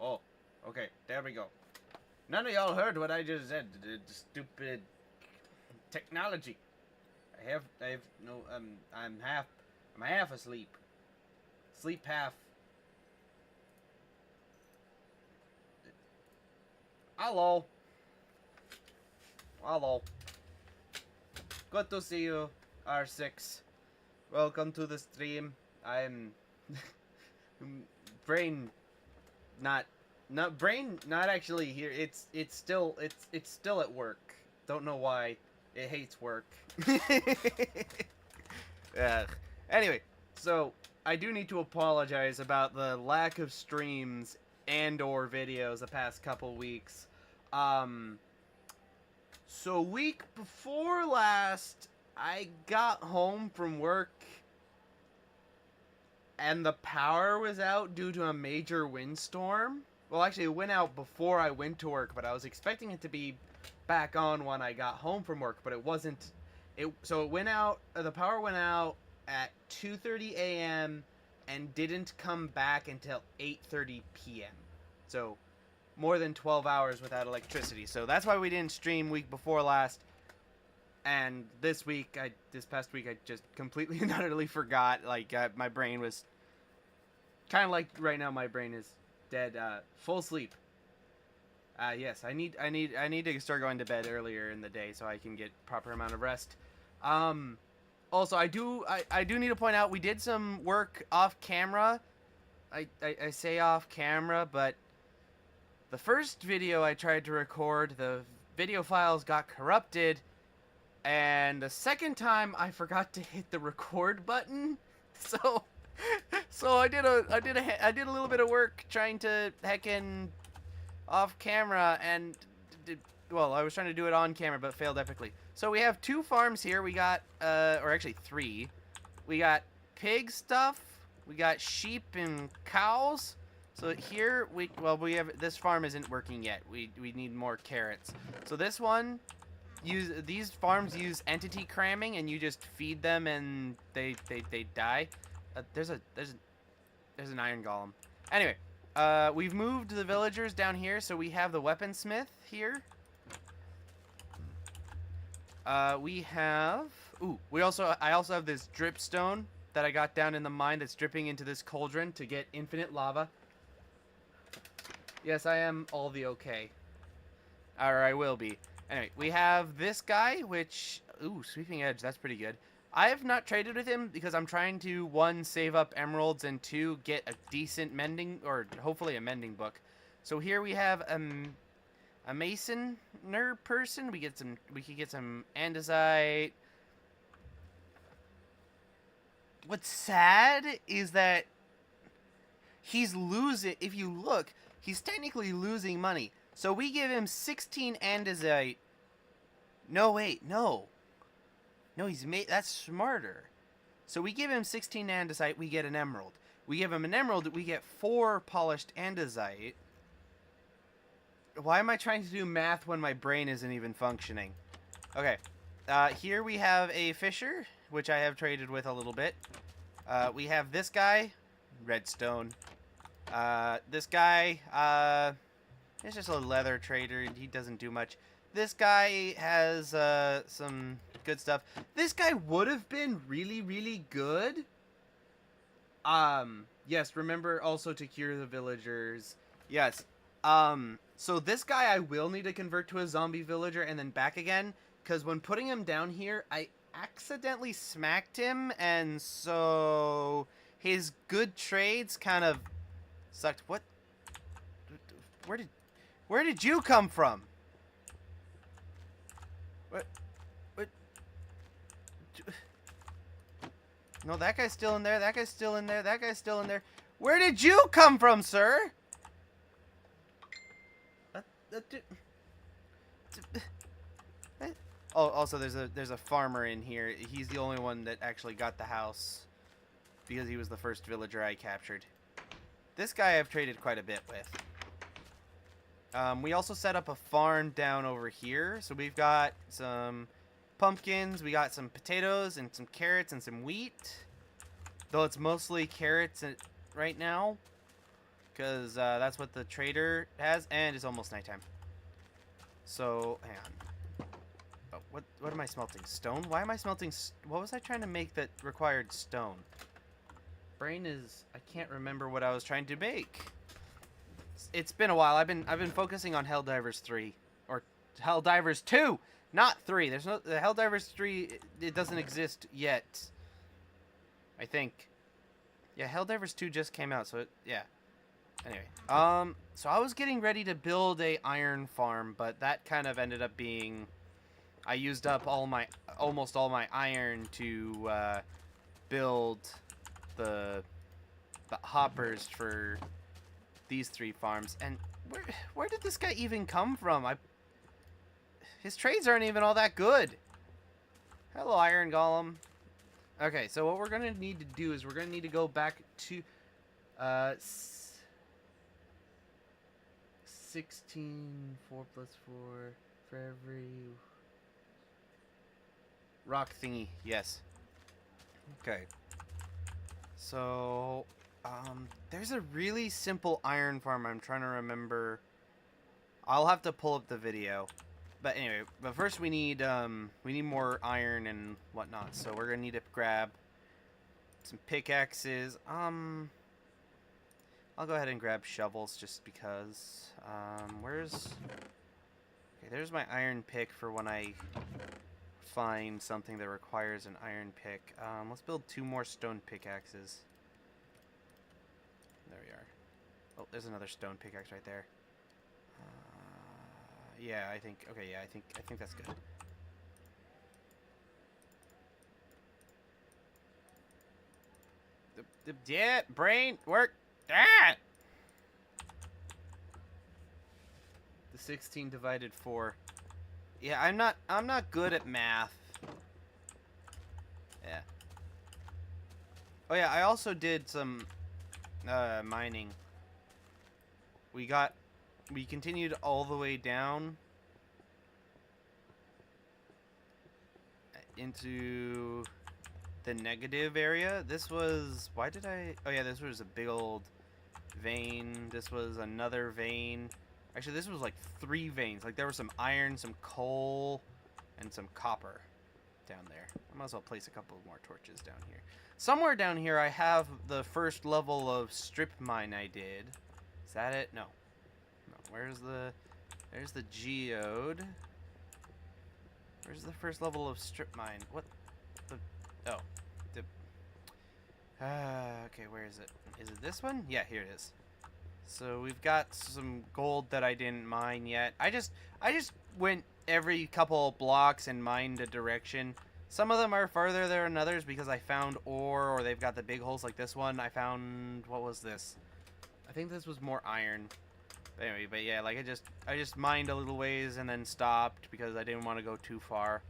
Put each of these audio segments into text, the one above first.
Oh, okay, there we go. None of y'all heard what I just said. The stupid technology. I have no, I'm half asleep. Sleep half. Hello. Hello. Good to see you, R6. Welcome to the stream. I'm brain not brain not actually here. It's still at work. Don't know why. It hates work. Yeah. Anyway, so I do need to apologize about the lack of streams and or videos the past couple weeks. Um so week before last I got home from work and the power was out due to a major windstorm. Well, actually, it went out before I went to work, but I was expecting it to be back on when I got home from work, but it wasn't. So it went out. The power went out at 2:30 a.m. and didn't come back until 8:30 p.m. So more than 12 hours without electricity. So that's why we didn't stream week before last. And this past week, I just completely and utterly forgot. Like, my brain was kind of like right now. My brain is dead, full sleep. Yes, I need to start going to bed earlier in the day so I can get proper amount of rest. Also, I do need to point out we did some work off camera. I say off camera, but the first video I tried to record, the video files got corrupted. And the second time I forgot to hit the record button, so I did a little bit of work trying to heckin' off camera and well, I was trying to do it on camera but failed epically. So we have 2 farms here. We got or actually 3. We got pig stuff. We got sheep and cows. So here we have this farm isn't working yet. We need more carrots. So this one. These farms use entity cramming, and you just feed them, and they die. There's an iron golem. Anyway, we've moved the villagers down here, so we have the weaponsmith here. I also have this dripstone that I got down in the mine that's dripping into this cauldron to get infinite lava. Yes, I am all the okay. Or I will be. Anyway, we have this guy, which... Ooh, Sweeping Edge, that's pretty good. I have not traded with him because I'm trying to, 1, save up emeralds, and 2, get a decent mending, or hopefully a mending book. So here we have a masoner person. We could get some andesite. What's sad is that he's losing... If you look, he's technically losing money. So we give him 16 andesite. No, wait, no. No, that's smarter. So we give him 16 andesite, we get an emerald. We give him an emerald, we get 4 polished andesite. Why am I trying to do math when my brain isn't even functioning? Okay. Here we have a fisher, which I have traded with a little bit. We have this guy, redstone. This guy, it's just a leather trader, and he doesn't do much. This guy has some good stuff. This guy would have been really, really good. Yes, remember also to cure the villagers. Yes. So this guy I will need to convert to a zombie villager and then back again, because when putting him down here, I accidentally smacked him, and so his good trades kind of sucked. What? Where did you come from? What? No, that guy's still in there. That guy's still in there. That guy's still in there. Where did you come from, sir? Oh, also there's a farmer in here. He's the only one that actually got the house because he was the first villager I captured. This guy I've traded quite a bit with. We also set up a farm down over here. So we've got some pumpkins, we got some potatoes and some carrots and some wheat. Though it's mostly carrots right now. because that's what the trader has, and it's almost nighttime. So, hang on. Oh, what am I smelting? Stone? Why am I smelting... What was I trying to make that required stone? Brain is... I can't remember what I was trying to make. It's been a while. I've been focusing on Helldivers 3. Or Helldivers 2! Not 3. There's no... The Helldivers 3, it doesn't exist yet. I think. Yeah, Helldivers 2 just came out, so it... Yeah. Anyway. So I was getting ready to build a iron farm, but that kind of ended up being... I used up almost all my iron to build the hoppers for these 3 farms. And where did this guy even come from? His trades aren't even all that good. Hello, Iron Golem. Okay, so what we're gonna need to do is we're gonna need to go back to 16, 4 plus 4 for every rock thingy. Yes. Okay. So, there's a really simple iron farm I'm trying to remember. I'll have to pull up the video. But anyway, but first we need more iron and whatnot. So we're gonna need to grab some pickaxes. I'll go ahead and grab shovels just because. Okay, there's my iron pick for when I find something that requires an iron pick. Let's build 2 more stone pickaxes. There we are. Oh, there's another stone pickaxe right there. Yeah, I think. Okay, yeah, I think that's good. Yeah, brain work. Ah! The 16 divided 4. Yeah, I'm not good at math. Yeah. Oh yeah, I also did some mining. We continued all the way down into the negative area. This was... Why did I... Oh yeah, this was a big old vein. This was another vein. Actually, this was like 3 veins. Like, there was some iron, some coal, and some copper down there. I might as well place a couple more torches down here. Somewhere down here, I have the first level of strip mine I did. Is that it? No. Where's the... There's the geode. Where's the first level of strip mine? What the... Oh. The... okay, where is it? Is it this one? Yeah, here it is. So we've got some gold that I didn't mine yet. I just went every couple blocks and mined a direction. Some of them are farther than others because I found ore, or they've got the big holes like this one. I found... What was this? I think this was more iron. But anyway, but yeah, like I just mined a little ways and then stopped because I didn't want to go too far.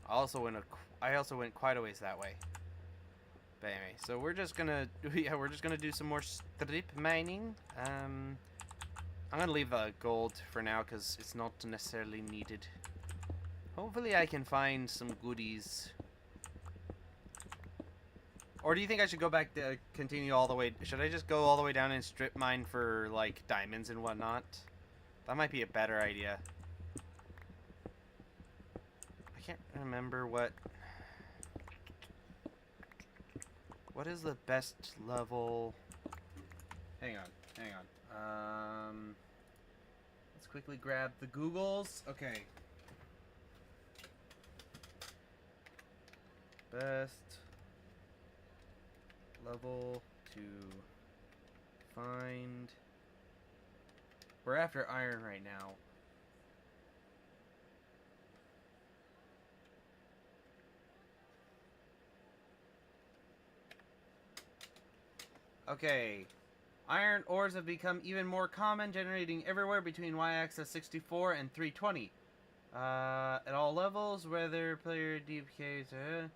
I also went quite a ways that way. But anyway, so we're just gonna do some more strip mining. I'm gonna leave the gold for now because it's not necessarily needed. Hopefully I can find some goodies. Or do you think I should go back to continue all the way? Should I just go all the way down and strip mine for, like, diamonds and whatnot? That might be a better idea. I can't remember what is the best level? Hang on. Let's quickly grab the Googles. Okay. Best level to find. We're after iron right now. Okay. Iron ores have become even more common, generating everywhere between y-axis 64 and 320. At all levels, whether player DPKs...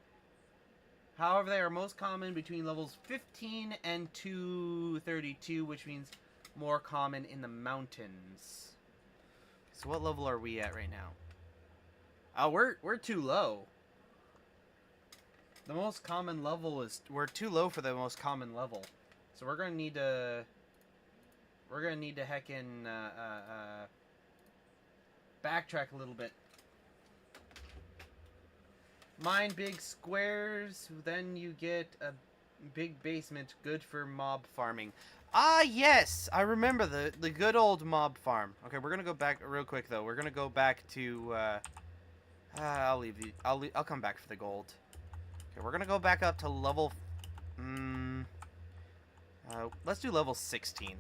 However, they are most common between levels 15 and 232, which means more common in the mountains. So what level are we at right now? Oh, we're too low. The most common level is... We're too low for the most common level. So we're going to need to we're gonna need to heckin' backtrack a little bit. Mine big squares, then you get a big basement, good for mob farming. Ah, yes! I remember the good old mob farm. Okay, we're gonna go back real quick, though. We're gonna go back to, I'll leave the... I'll come back for the gold. Okay, we're gonna go back up to level... let's do level 16.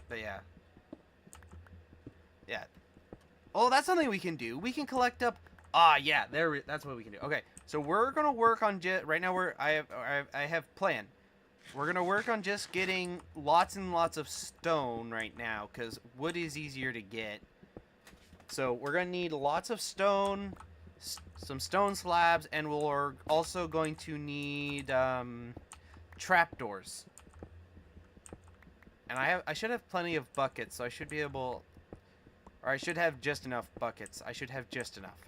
But yeah. Yeah. Oh, that's something we can do. We can collect up... Ah, yeah, that's what we can do. Okay, so we're gonna work on right now I have plan. We're gonna work on just getting lots and lots of stone right now, because wood is easier to get. So we're gonna need lots of stone, some stone slabs, and we're also going to need trapdoors. And I should have plenty of buckets, so I should be able... Or I should have just enough buckets. I should have just enough.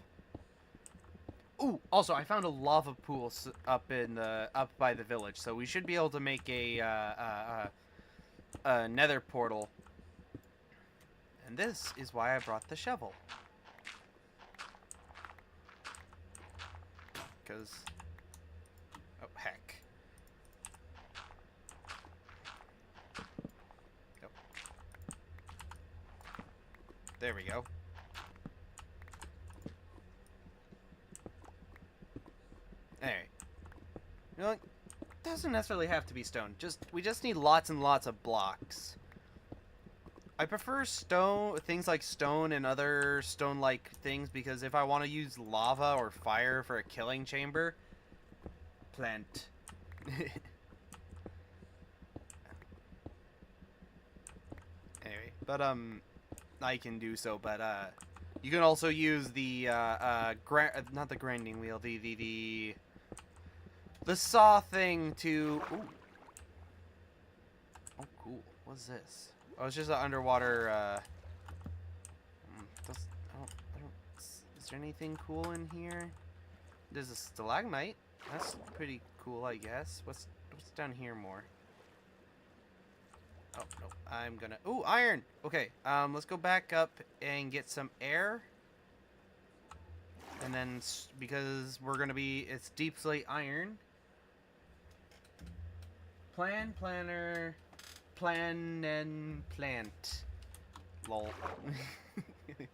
Ooh, also I found a lava pool up by the village, so we should be able to make a nether portal. And this is why I brought the shovel. Because... Oh, heck. Nope. There we go. Alright. You know, it doesn't necessarily have to be stone. We just need lots and lots of blocks. I prefer things like stone and other stone-like things, because if I want to use lava or fire for a killing chamber, plant. Anyway, but I can do so, but you can also use the not the grinding wheel, the saw thing to... Ooh. Oh, cool. What's this? Oh, it's just an underwater, is there anything cool in here? There's a stalagmite. That's pretty cool, I guess. What's down here more? Oh, no. I'm gonna... Ooh, iron! Okay, let's go back up and get some air. And then, because we're gonna be... It's deep slate iron. Planner... Plan and plant. Lol. Okay,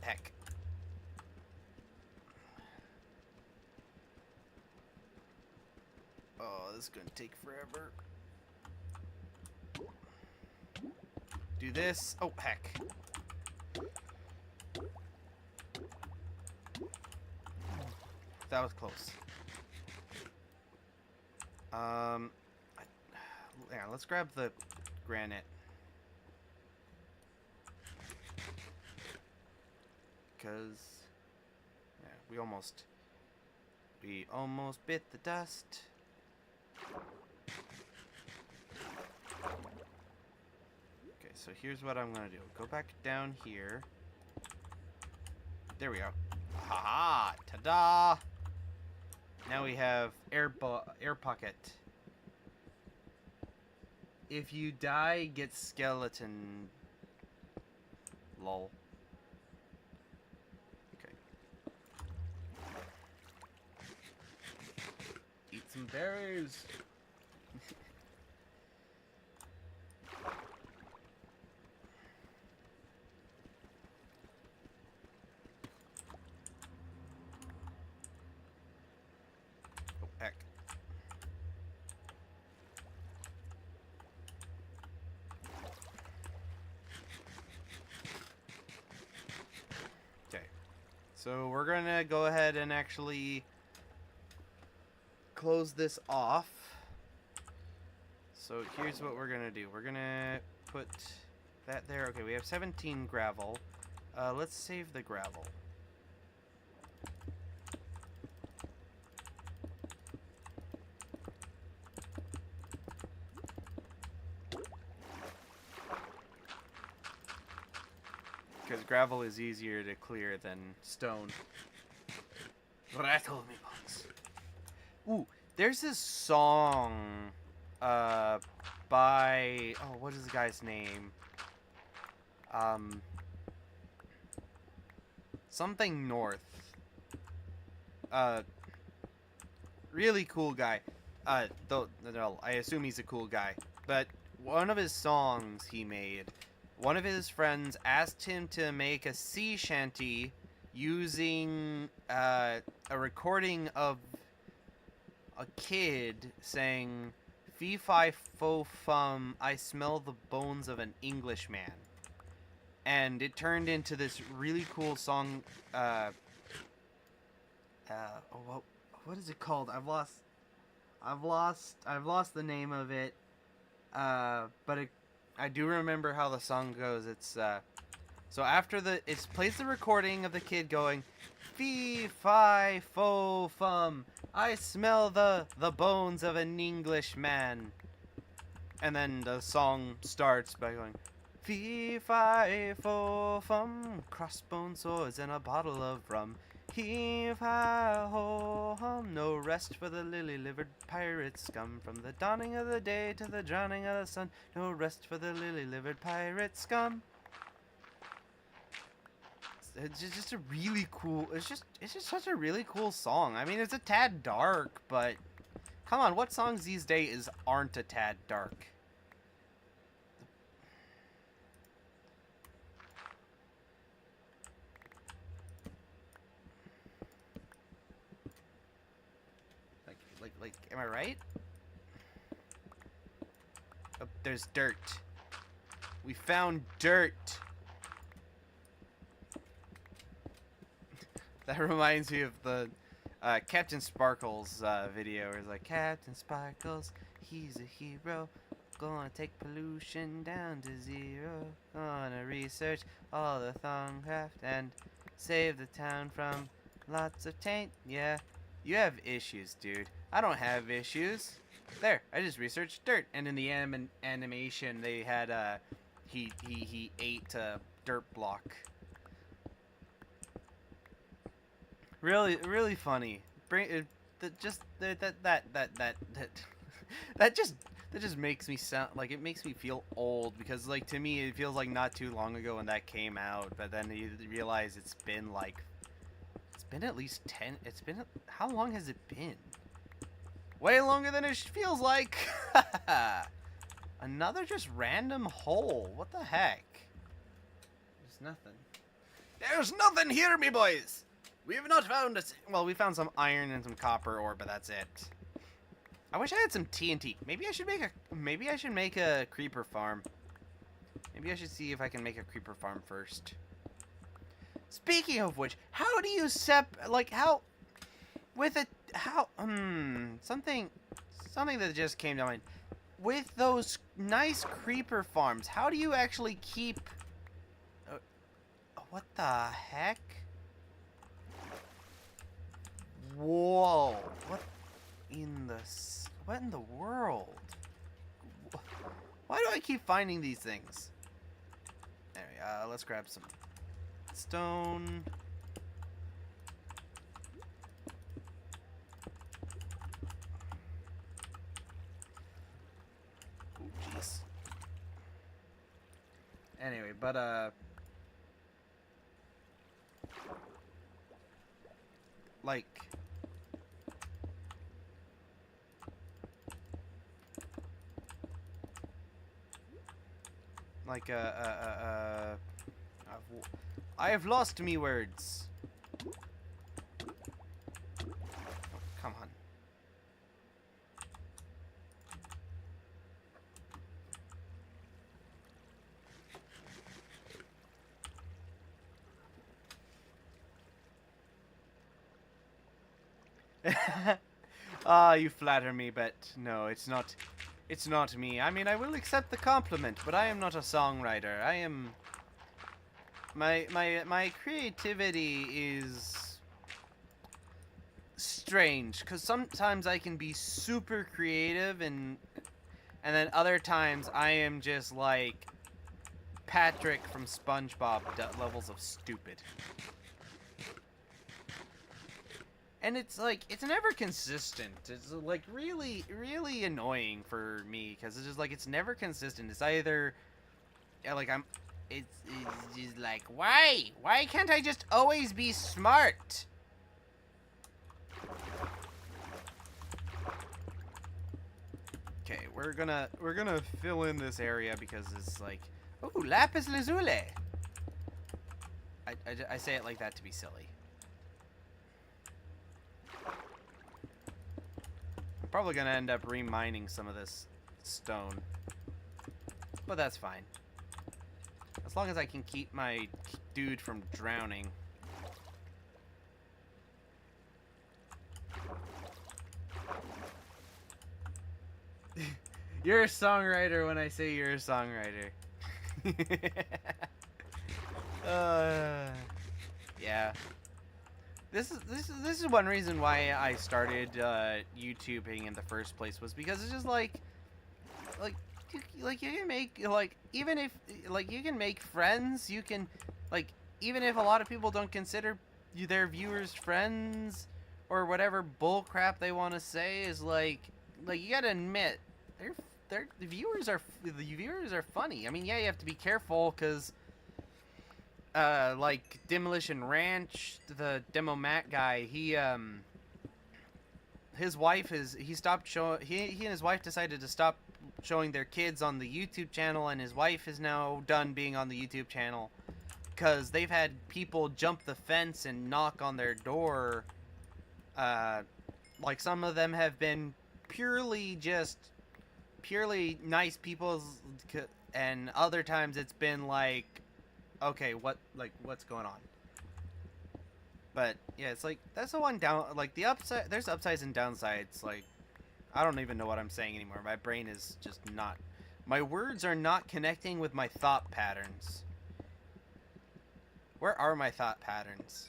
heck. Oh, this is gonna take forever. Do this. Oh, heck. That was close. Yeah, let's grab the granite. Because, yeah, we almost bit the dust. Okay, so here's what I'm gonna do. Go back down here. There we go. Haha! Ta-da! Now we have air pocket. If you die, get skeleton. Lol. Okay. Eat some berries. Oh, heck. So we're gonna go ahead and actually close this off. So here's what we're gonna do. We're gonna put that there. Okay, we have 17 gravel. Let's save the gravel. Because gravel is easier to clear than stone. Rattle me bones. Ooh, there's this song, by, oh, what is the guy's name? Something North. Really cool guy. Though, no, I assume he's a cool guy. But one of his songs he made, one of his friends asked him to make a sea shanty using a recording of a kid saying, "Fee fi fo fum, I smell the bones of an Englishman." And it turned into this really cool song. What is it called? I've lost the name of it. But I do remember how the song goes. It's so after it plays the recording of the kid going, "Fee fi fo fum, I smell the bones of an Englishman," and then the song starts by going, "Fee fi fo fum, crossbone swords and a bottle of rum. Heave ha ho hum, no rest for the lily-livered pirate scum. From the dawning of the day to the drowning of the sun, no rest for the lily-livered pirate scum." It's just a really cool. It's just such a really cool song. I mean, it's a tad dark, but come on, what songs these days aren't a tad dark? Like, am I right? Oh, there's dirt. We found dirt. That reminds me of the Captain Sparkles video. Where it's like, "Captain Sparkles, he's a hero. Gonna take pollution down to zero. Gonna research all the Thongcraft and save the town from lots of taint." Yeah, you have issues, dude. I don't have issues. There, I just researched dirt. And in the animation, they had he ate a dirt block. Really funny. That just makes me sound like, it makes me feel old, because like to me it feels like not too long ago when that came out, but then you realize it's been at least 10. How long has it been? Way longer than it feels like. Another just random hole. What the heck? There's nothing. There's nothing here, me boys. We have not found it. Well, we found some iron and some copper ore, but that's it. I wish I had some TNT. Maybe I should make a creeper farm. Maybe I should see if I can make a creeper farm first. Speaking of which, how do you something that just came to mind. With those nice creeper farms, how do you actually keep what the heck? Whoa. What in the world? Why do I keep finding these things? Anyway, let's grab some stone. Oh, jeez. Anyway, but like, I have lost me words. Oh, come on. Ah, you flatter me, but no, it's not me. I mean, I will accept the compliment, but I am not a songwriter. I am... My creativity is strange, because sometimes I can be super creative, and then other times I am just like Patrick from SpongeBob levels of stupid. And it's like, it's never consistent. It's like really, really annoying for me because it's just like, it's never consistent. It's either, yeah, like it's just like, why? Why can't I just always be smart? Okay, we're gonna fill in this area because it's like, ooh, lapis lazuli. I say it like that to be silly. I'm probably gonna end up remining some of this stone, but that's fine. As long as I can keep my dude from drowning. You're a songwriter when I say you're a songwriter. Yeah. This is one reason why I started YouTubing in the first place, was because it's just like you can make, like, even if, like, you can make friends, you can, like, even if a lot of people don't consider their viewers friends or whatever bull crap they want to say, is like you gotta admit the viewers are funny. I mean, yeah, you have to be careful because like Demolition Ranch, the Demo Matt guy, his wife he and his wife decided to stop showing their kids on the YouTube channel, and his wife is now done being on the YouTube channel because they've had people jump the fence and knock on their door. Like, some of them have been purely nice people, and other times it's been like, okay, what's going on? But yeah, it's like, that's the one down, like, the upside, there's upsides and downsides. Like, I don't even know what I'm saying anymore. My brain is just not, my words are not connecting with my thought patterns. Where are my thought patterns?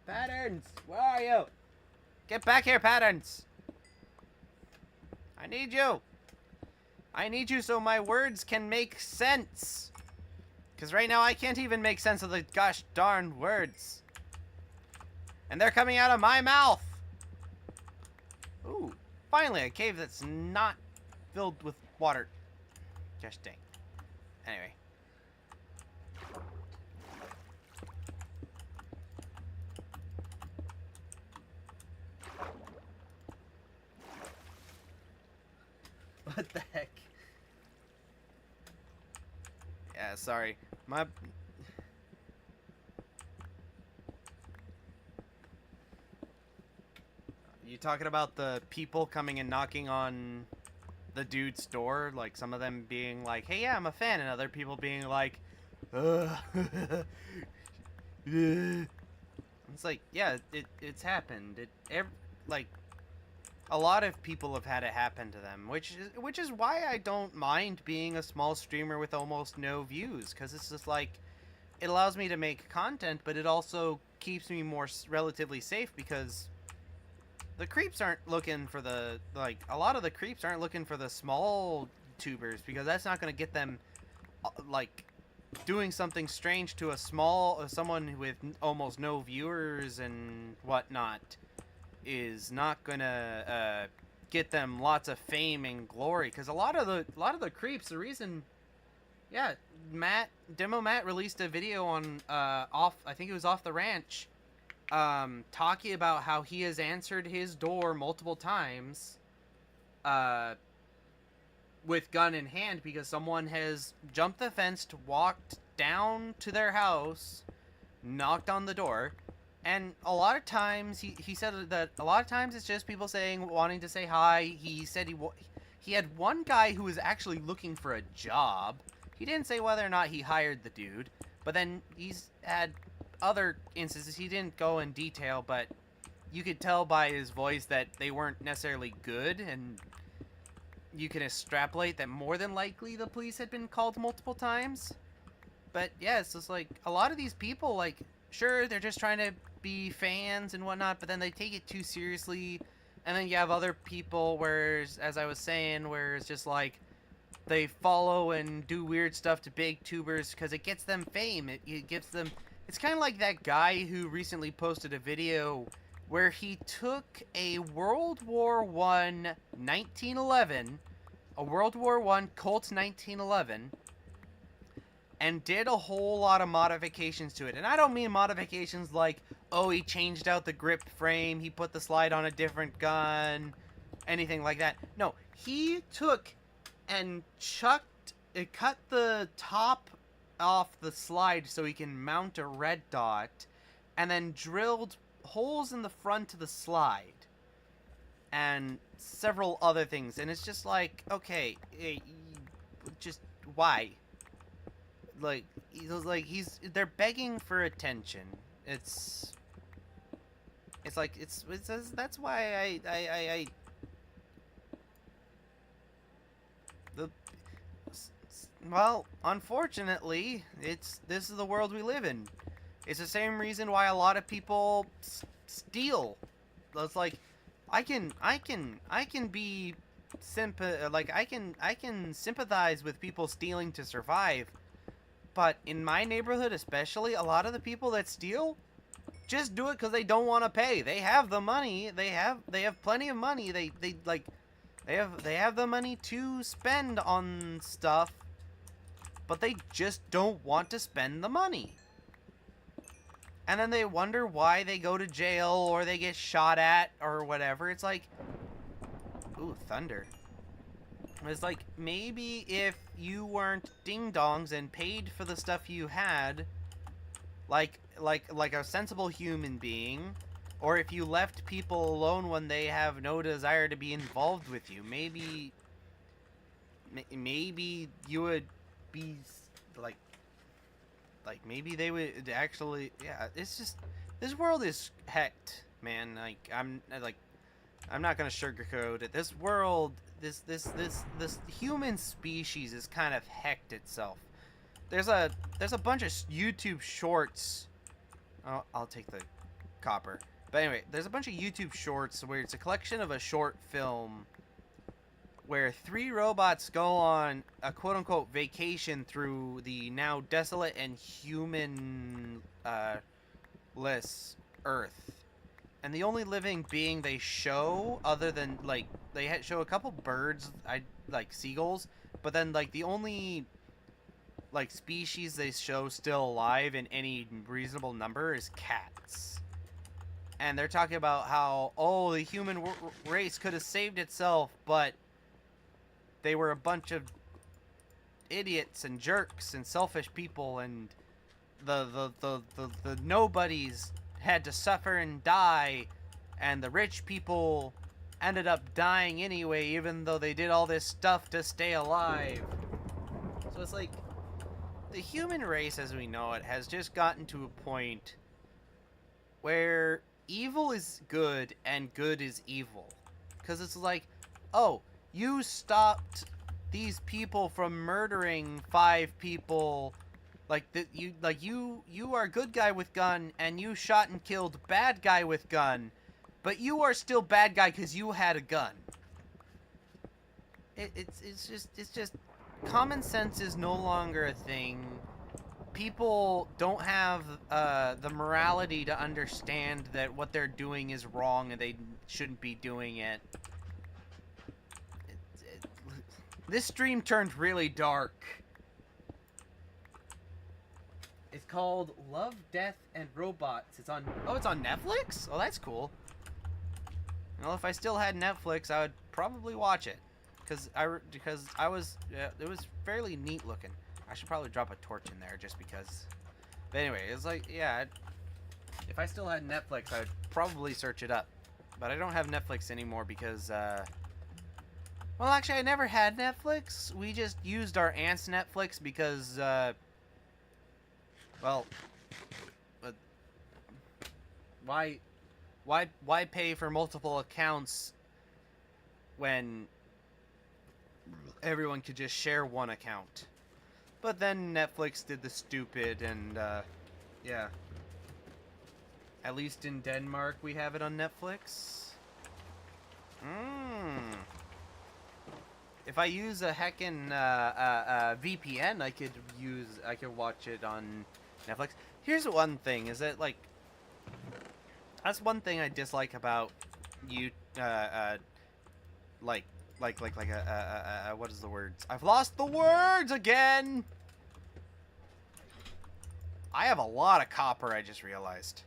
Patterns, where are you? Get back here, Patterns. I need you. I need you so my words can make sense. Because right now I can't even make sense of the gosh darn words. And they're coming out of my mouth. Ooh, finally a cave that's not filled with water. Gosh dang. Anyway. What the heck? Yeah, sorry. You talking about the people coming and knocking on the dude's door? Like, some of them being like, hey, yeah, I'm a fan, and other people being like, it's like, yeah, it's happened. Like, a lot of people have had it happen to them, which is why I don't mind being a small streamer with almost no views, because it's just like, it allows me to make content, but it also keeps me more relatively safe, because the creeps aren't looking for the, like, a lot of the creeps aren't looking for the small tubers, because that's not going to get them, like, doing something strange to someone with almost no viewers and whatnot. Is not gonna get them lots of fame and glory, because a lot of the creeps, the reason, yeah, Demo Matt released a video on I think it was Off the Ranch, talking about how he has answered his door multiple times with gun in hand, because someone has jumped the fence, walked down to their house, knocked on the door. And a lot of times, he said that a lot of times it's just people wanting to say hi. He said he had one guy who was actually looking for a job. He didn't say whether or not he hired the dude, but then he's had other instances. He didn't go in detail, but you could tell by his voice that they weren't necessarily good, and you can extrapolate that more than likely the police had been called multiple times. But yeah, it's just like, a lot of these people, like, sure, they're just trying to be fans and whatnot, but then they take it too seriously. And then you have other people where, as I was saying, where it's just like, they follow and do weird stuff to big tubers because it gets them fame. It gives them, it's kind of like that guy who recently posted a video where he took a World War One 1911, a World War One Colt 1911, and did a whole lot of modifications to it. And I don't mean modifications like, oh, he changed out the grip frame, he put the slide on a different gun, anything like that. No, he took and cut the top off the slide so he can mount a red dot, and then drilled holes in the front of the slide, and several other things. And it's just like, okay, just why? Like they're begging for attention. It's like that's why I the well, unfortunately, this is the world we live in. It's the same reason why a lot of people steal. It's like I can be I can sympathize with people stealing to survive. But in my neighborhood especially, a lot of the people that steal just do it because they don't want to pay. They have the money. They have plenty of money. They have the money to spend on stuff, but they just don't want to spend the money. And then they wonder why they go to jail or they get shot at or whatever. It's like, ooh, thunder. It's like, maybe if you weren't ding-dongs and paid for the stuff you had, like a sensible human being, or if you left people alone when they have no desire to be involved with you, maybe you would be, like maybe they would actually, yeah, it's just, this world is hecked, man. Like, I'm not gonna sugarcoat it. This world, this human species is kind of hecked itself. There's a bunch of YouTube shorts. Oh, I'll take the copper. But anyway, there's a bunch of YouTube shorts where it's a collection of a short film where 3 robots go on a quote-unquote vacation through the now desolate and human-less Earth. And the only living being they show, other than, like, they show a couple birds, like seagulls, but then, like, the only, like, species they show still alive in any reasonable number is cats. And they're talking about how, oh, the human race could have saved itself, but they were a bunch of idiots and jerks and selfish people, and the nobodies had to suffer and die, and the rich people ended up dying anyway, even though they did all this stuff to stay alive. So it's like, the human race as we know it has just gotten to a point where evil is good and good is evil. Because it's like, oh, you stopped these people from murdering 5 people. You are good guy with gun, and you shot and killed bad guy with gun, but you are still bad guy because you had a gun. It's just common sense is no longer a thing. People don't have the morality to understand that what they're doing is wrong and they shouldn't be doing it. This stream turned really dark. It's called Love, Death, and Robots. It's on Netflix? Oh, that's cool. Well, if I still had Netflix, I would probably watch it. It was fairly neat looking. I should probably drop a torch in there just because. But anyway, it's like, yeah, if I still had Netflix, I would probably search it up. But I don't have Netflix anymore because, well, actually, I never had Netflix. We just used our aunt's Netflix because, well, why pay for multiple accounts when everyone could just share one account? But then Netflix did the stupid, and yeah. At least in Denmark, we have it on Netflix. If I use a heckin' VPN, I could watch it on Netflix. Here's one thing, is that, like, That's one thing I dislike about you, like, what is the words? I've lost the words again! I have a lot of copper, I just realized.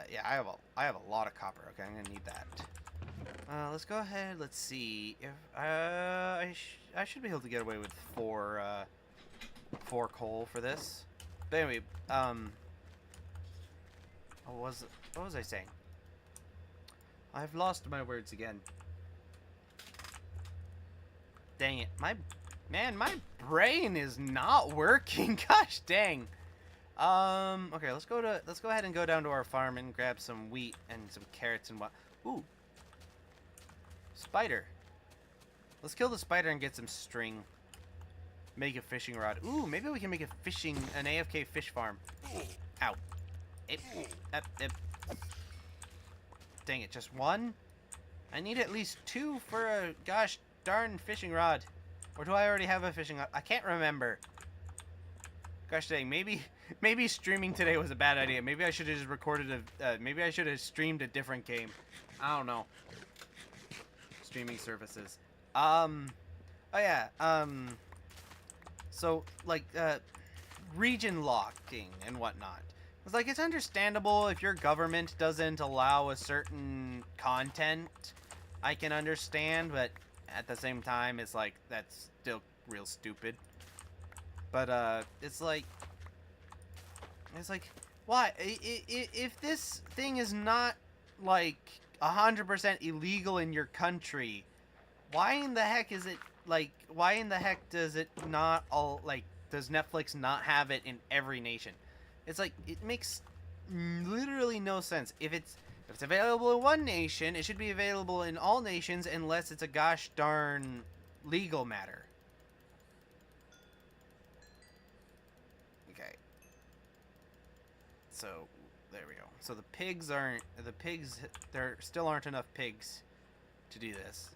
Yeah, I have a lot of copper. Okay, I'm gonna need that. Let's go ahead. Let's see if I should be able to get away with four coal for this. But anyway, what was I saying? I've lost my words again. Dang it, my brain is not working. Gosh dang. Okay, let's go ahead and go down to our farm and grab some wheat and some carrots and what. Ooh. Spider. Let's kill the spider and get some string. Make a fishing rod. Ooh, maybe we can make an AFK fish farm. Ow. Dang it, just one? I need at least two for a gosh darn fishing rod. Or do I already have a fishing rod? I can't remember. Gosh dang, maybe streaming today was a bad idea. Maybe I should have just recorded maybe I should have streamed a different game. I don't know. Streaming services. Oh yeah, so, like, region locking and whatnot. It's like, it's understandable if your government doesn't allow a certain content. I can understand, but at the same time, it's like, that's still real stupid. But, it's like, why? If this thing is not, like, 100% illegal in your country, why in the heck is it, like, why in the heck does it not all, like, does Netflix not have it in every nation? It's like, it makes literally no sense. If it's available in one nation, it should be available in all nations unless it's a gosh darn legal matter. Okay. So, there we go. So there still aren't enough pigs to do this.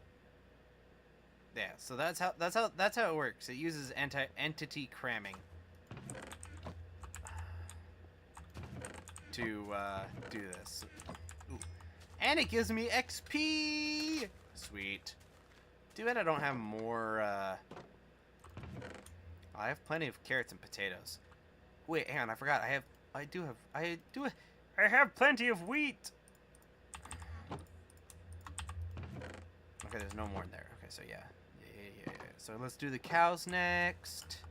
Yeah, so that's how it works. It uses entity cramming to do this. Ooh. And it gives me XP. Sweet. Too bad I don't have more. I have plenty of carrots and potatoes. Wait, hang on, I forgot. I have plenty of wheat. Okay, there's no more in there. Okay, so yeah. So let's do the cows next.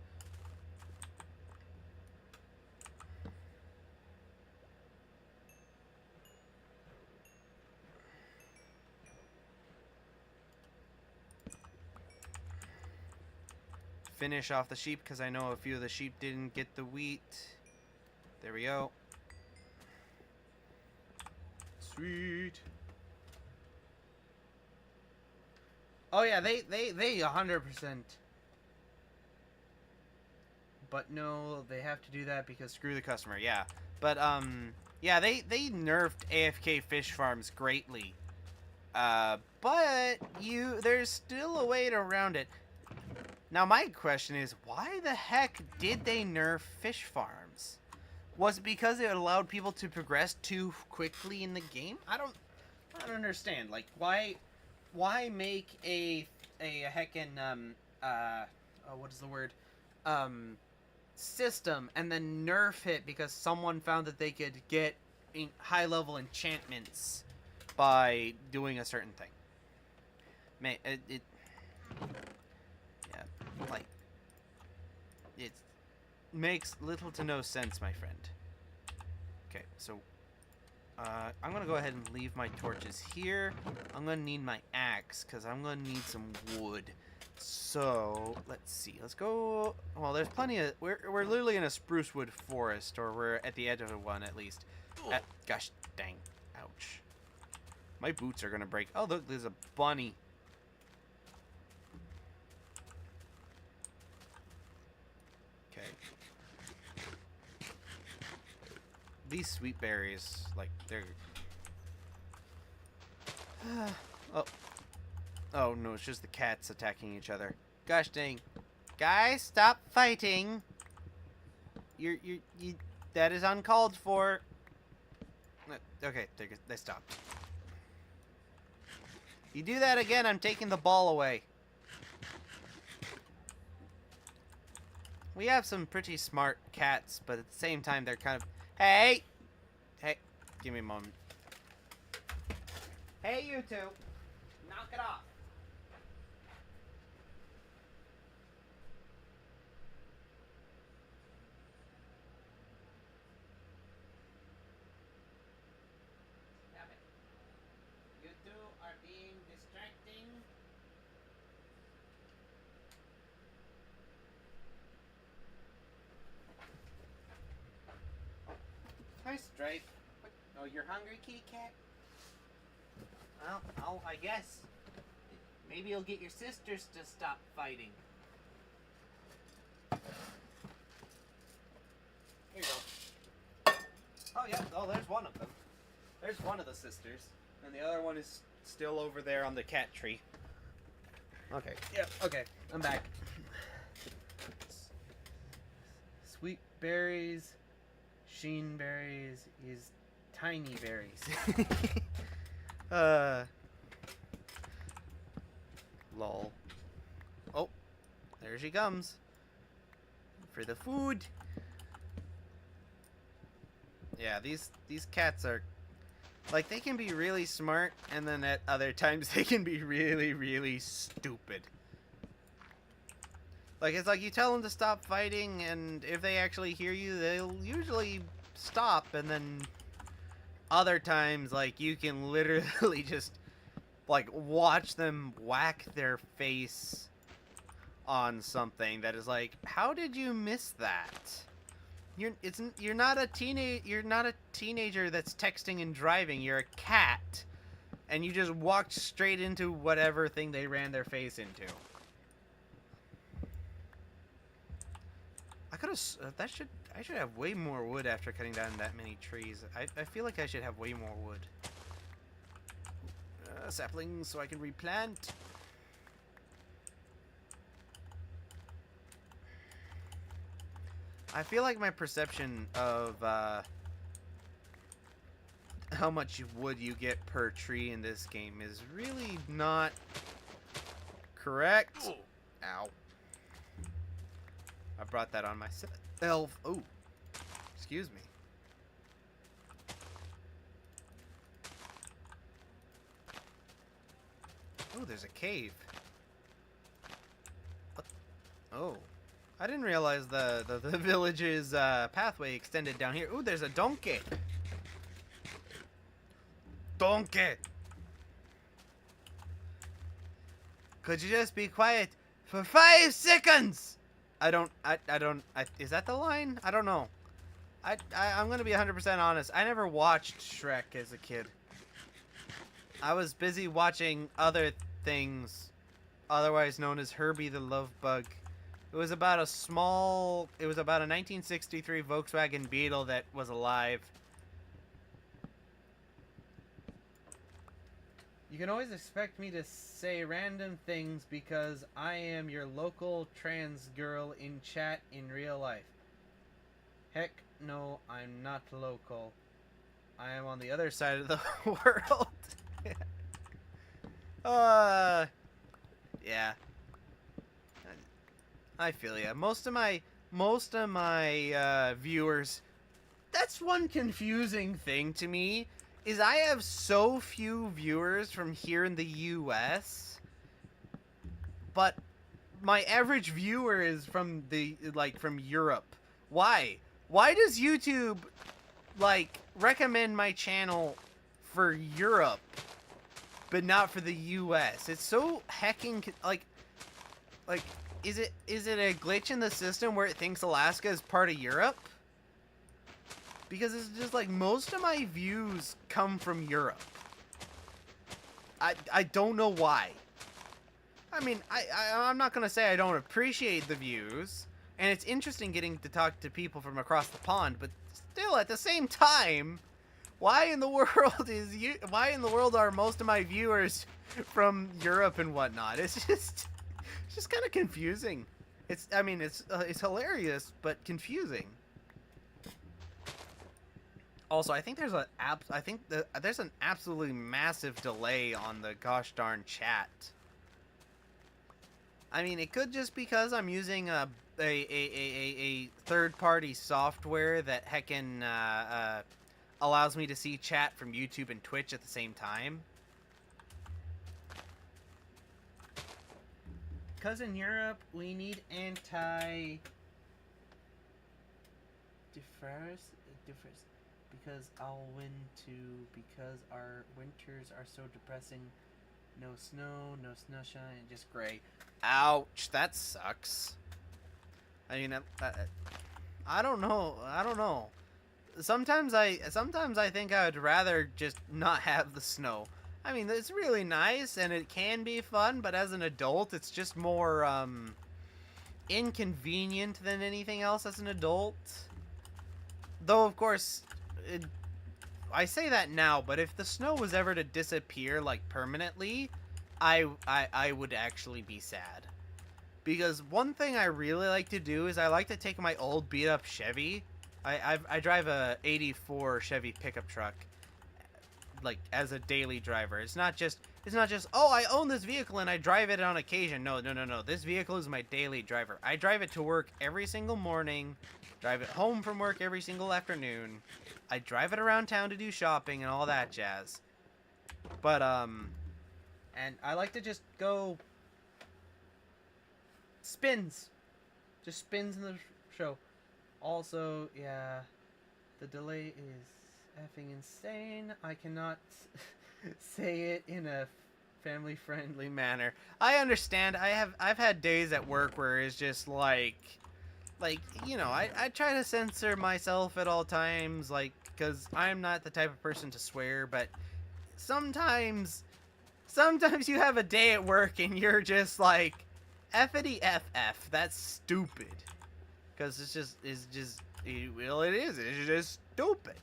Finish off the sheep because I know a few of the sheep didn't get the wheat. There we go. Sweet. Oh yeah, they 100%. But no, they have to do that because screw the customer. Yeah, but yeah, they nerfed AFK fish farms greatly. But there's still a way around it. Now my question is, why the heck did they nerf fish farms? Was it because it allowed people to progress too quickly in the game? I don't understand. Like, why make a heckin' what is the word? System and then nerf it because someone found that they could get high level enchantments by doing a certain thing. Man, yeah, like, it makes little to no sense, my friend. Okay, so I'm gonna go ahead and leave my torches here. I'm gonna need my axe because I'm gonna need some wood. So let's see. Let's go. Well, there's plenty of. We're literally in a spruce wood forest, or we're at the edge of one at least. Gosh dang! Ouch! My boots are gonna break. Oh, look, there's a bunny. Okay. These sweet berries, like they're. Oh. Oh no, it's just the cats attacking each other. Gosh dang. Guys, stop fighting. You that is uncalled for. Okay, they stopped. You do that again, I'm taking the ball away. We have some pretty smart cats, but at the same time, they're kind of... Hey! Hey, give me a moment. Hey, you two. Knock it off. Stop it. You two are being distracting. Hi, Stripe. Oh, you're hungry, kitty cat? Well, I guess. Maybe you'll get your sisters to stop fighting. Here you go. Oh, yeah. Oh, there's one of them. There's one of the sisters. And the other one is still over there on the cat tree. Okay. Yep. Okay. I'm back. Sweet berries. Sheen berries is tiny berries. Lol. Oh, there she comes. For the food. Yeah, these cats are like, they can be really smart, and then at other times they can be really, really stupid. Like, it's like you tell them to stop fighting, and if they actually hear you, they'll usually stop, and then other times, like, you can literally just, like, watch them whack their face on something that is like, how did you miss that? You're not a teenager that's texting and driving. You're a cat, and you just walked straight into whatever thing they ran their face into. I should have way more wood after cutting down that many trees. I feel like I should have way more wood. Saplings so I can replant. I feel like my perception of how much wood you get per tree in this game is really not correct. Ow. I brought that on myself. Oh, excuse me. Oh, there's a cave. What? Oh, I didn't realize the village's pathway extended down here. Ooh, there's a donkey. Donkey. Could you just be quiet for 5 seconds? Is that the line? I don't know. I'm gonna be 100% honest. I never watched Shrek as a kid. I was busy watching other things, otherwise known as Herbie the Love Bug. It was about a 1963 Volkswagen Beetle that was alive. You can always expect me to say random things because I am your local trans girl in chat in real life. Heck no, I'm not local. I am on the other side of the world. Yeah. I feel ya. Most of my viewers. That's one confusing thing to me. Is I have so few viewers from here in the US, but my average viewer is from from Europe. Why? Why does YouTube recommend my channel for Europe but not for the US? It's so hecking is it a glitch in the system where it thinks Alaska is part of Europe? Because it's just like most of my views come from Europe. I don't know why. I mean, I'm not gonna say I don't appreciate the views, and it's interesting getting to talk to people from across the pond, but still at the same time, why in the world are most of my viewers from Europe and whatnot? It's just kind of confusing. I mean, it's hilarious, but confusing. Also, I think there's an absolutely massive delay on the gosh darn chat. I mean, it could just because I'm using a third-party software that heckin' allows me to see chat from YouTube and Twitch at the same time. Because in Europe, we need anti-differs, because because our winters are so depressing. No snow, no sunshine, just gray. Ouch, that sucks. I mean, I don't know. I don't know. Sometimes I think I would rather just not have the snow. I mean, it's really nice and it can be fun, but as an adult, it's just more inconvenient than anything else as an adult. Though, of course, I say that now, but if the snow was ever to disappear, like, permanently, I would actually be sad. Because one thing I really like to do is I like to take my old beat-up Chevy. I drive a 84 Chevy pickup truck, like, as a daily driver. It's not just, oh, I own this vehicle and I drive it on occasion. No. This vehicle is my daily driver. I drive it to work every single morning, drive it home from work every single afternoon. I drive it around town to do shopping and all that jazz. But, and I like to just go spins. Just spins in the show. Also, yeah, the delay is effing insane. I cannot say it in a family-friendly manner. I understand. I've had days at work where it's just like, you know, I try to censor myself at all times, like, because I'm not the type of person to swear, but sometimes you have a day at work and you're just like, F-ity F-F, that's stupid. Because it's just, well, it is, it's just stupid.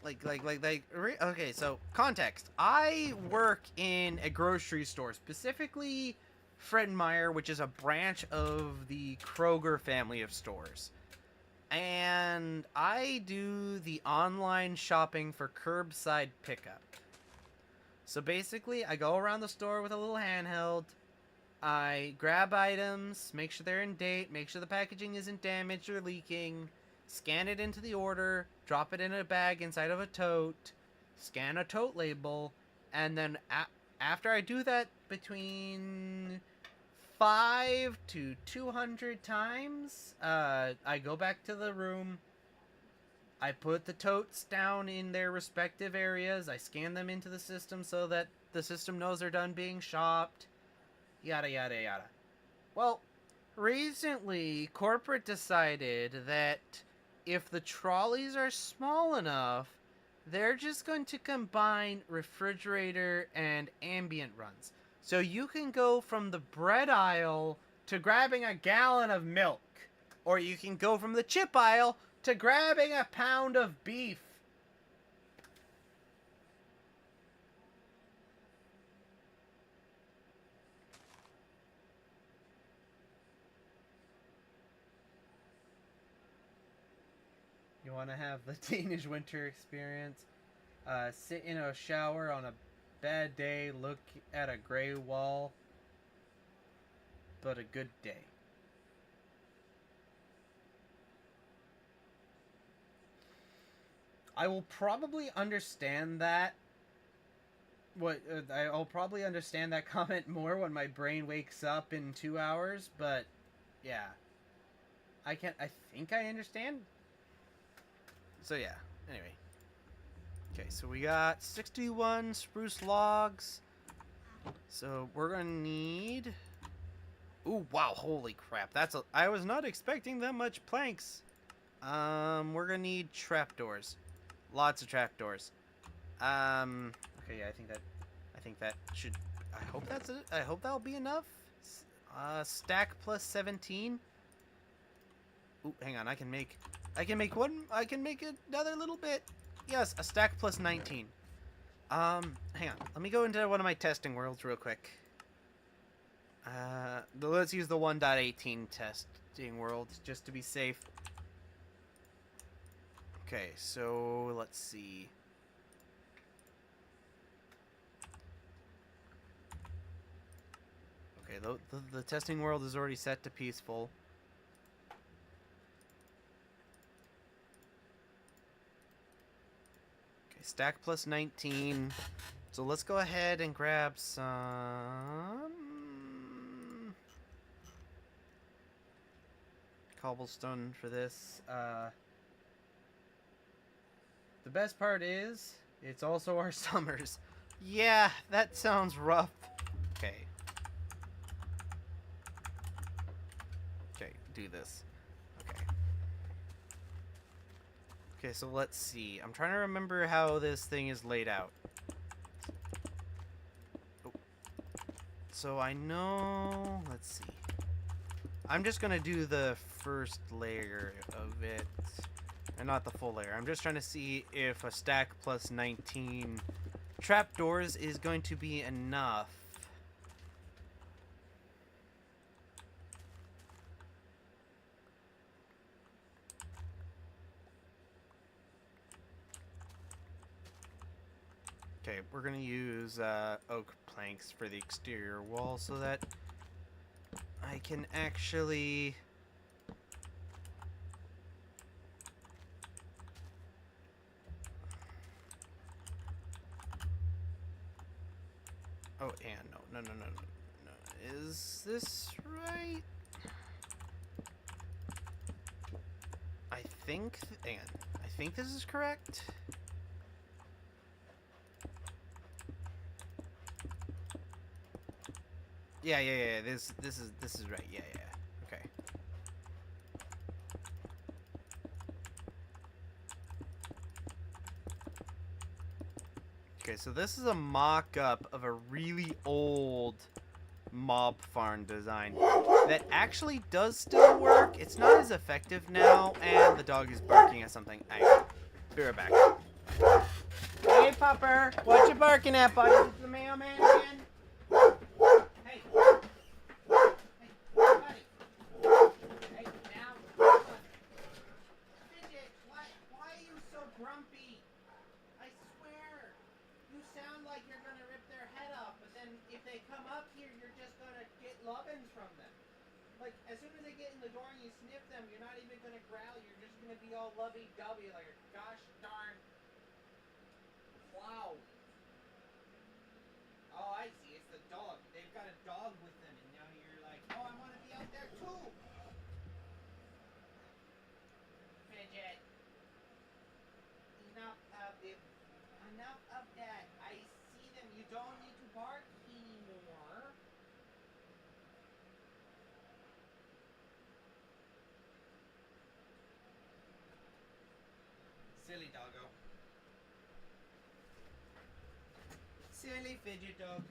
Okay, so, context. I work in a grocery store, specifically Fred Meyer, which is a branch of the Kroger family of stores. And I do the online shopping for curbside pickup. So basically, I go around the store with a little handheld. I grab items, make sure they're in date, make sure the packaging isn't damaged or leaking, scan it into the order, drop it in a bag inside of a tote, scan a tote label, and then after I do that between 5 to 200 times, I go back to the room, I put the totes down in their respective areas, I scan them into the system so that the system knows they're done being shopped, yada yada yada. Well, recently, corporate decided that if the trolleys are small enough, they're just going to combine refrigerator and ambient runs. So you can go from the bread aisle to grabbing a gallon of milk. Or you can go from the chip aisle to grabbing a pound of beef. You want to have the Danish winter experience? Sit in a shower on a bad day, look at a gray wall, but a good day. I will probably understand that. I'll probably understand that comment more when my brain wakes up in 2 hours, but yeah. I think I understand. So yeah, anyway. Okay, so we got 61 spruce logs. So we're gonna need... Ooh, wow, holy crap. I was not expecting that much planks. We're gonna need trapdoors. Lots of trapdoors. Okay, yeah, I think that should... I hope that's it. I hope that'll be enough. Stack plus 17. Ooh, hang on, I can make another little bit. Yes, a stack plus 19. Hang on. Let me go into one of my testing worlds real quick. Let's use the 1.18 testing world just to be safe. Okay, so let's see. Okay, the testing world is already set to peaceful. Okay, stack plus 19. So let's go ahead and grab some cobblestone for this. The best part is, it's also our summers. Yeah, that sounds rough. Okay. Okay, do this. Okay. Okay, so let's see. I'm trying to remember how this thing is laid out. Oh. So I know... Let's see. I'm just gonna do the first layer of it. And not the full layer. I'm just trying to see if a stack plus 19 trapdoors is going to be enough. Okay, we're going to use oak planks for the exterior wall so that I can actually... Oh, and no. Is this right? I think this is correct. Yeah. This is right. Yeah. Okay. Okay, so this is a mock-up of a really old mob farm design that actually does still work. It's not as effective now, and the dog is barking at something. Be right back. Hey, Pupper, what you barking at, buddy? Is the mailman again? Hey. Hey, buddy. Hey, now. Fidget, why are you so grumpy? I swear. You sound like you're gonna rip their head off, but then if they come up here, you're just gonna get lovin's from them. Like, as soon as they get in the door and you sniff them, you're not even gonna growl, you're just gonna be all lovey-dovey, like, gosh darn. Wow. Oh, I see, it's the dog. They've got a dog with them, and now you're like, oh, I wanna be out there too. Fidget. Enough of it. Enough of that. I see them. You don't need to bark anymore. Silly doggo. Silly fidget dog.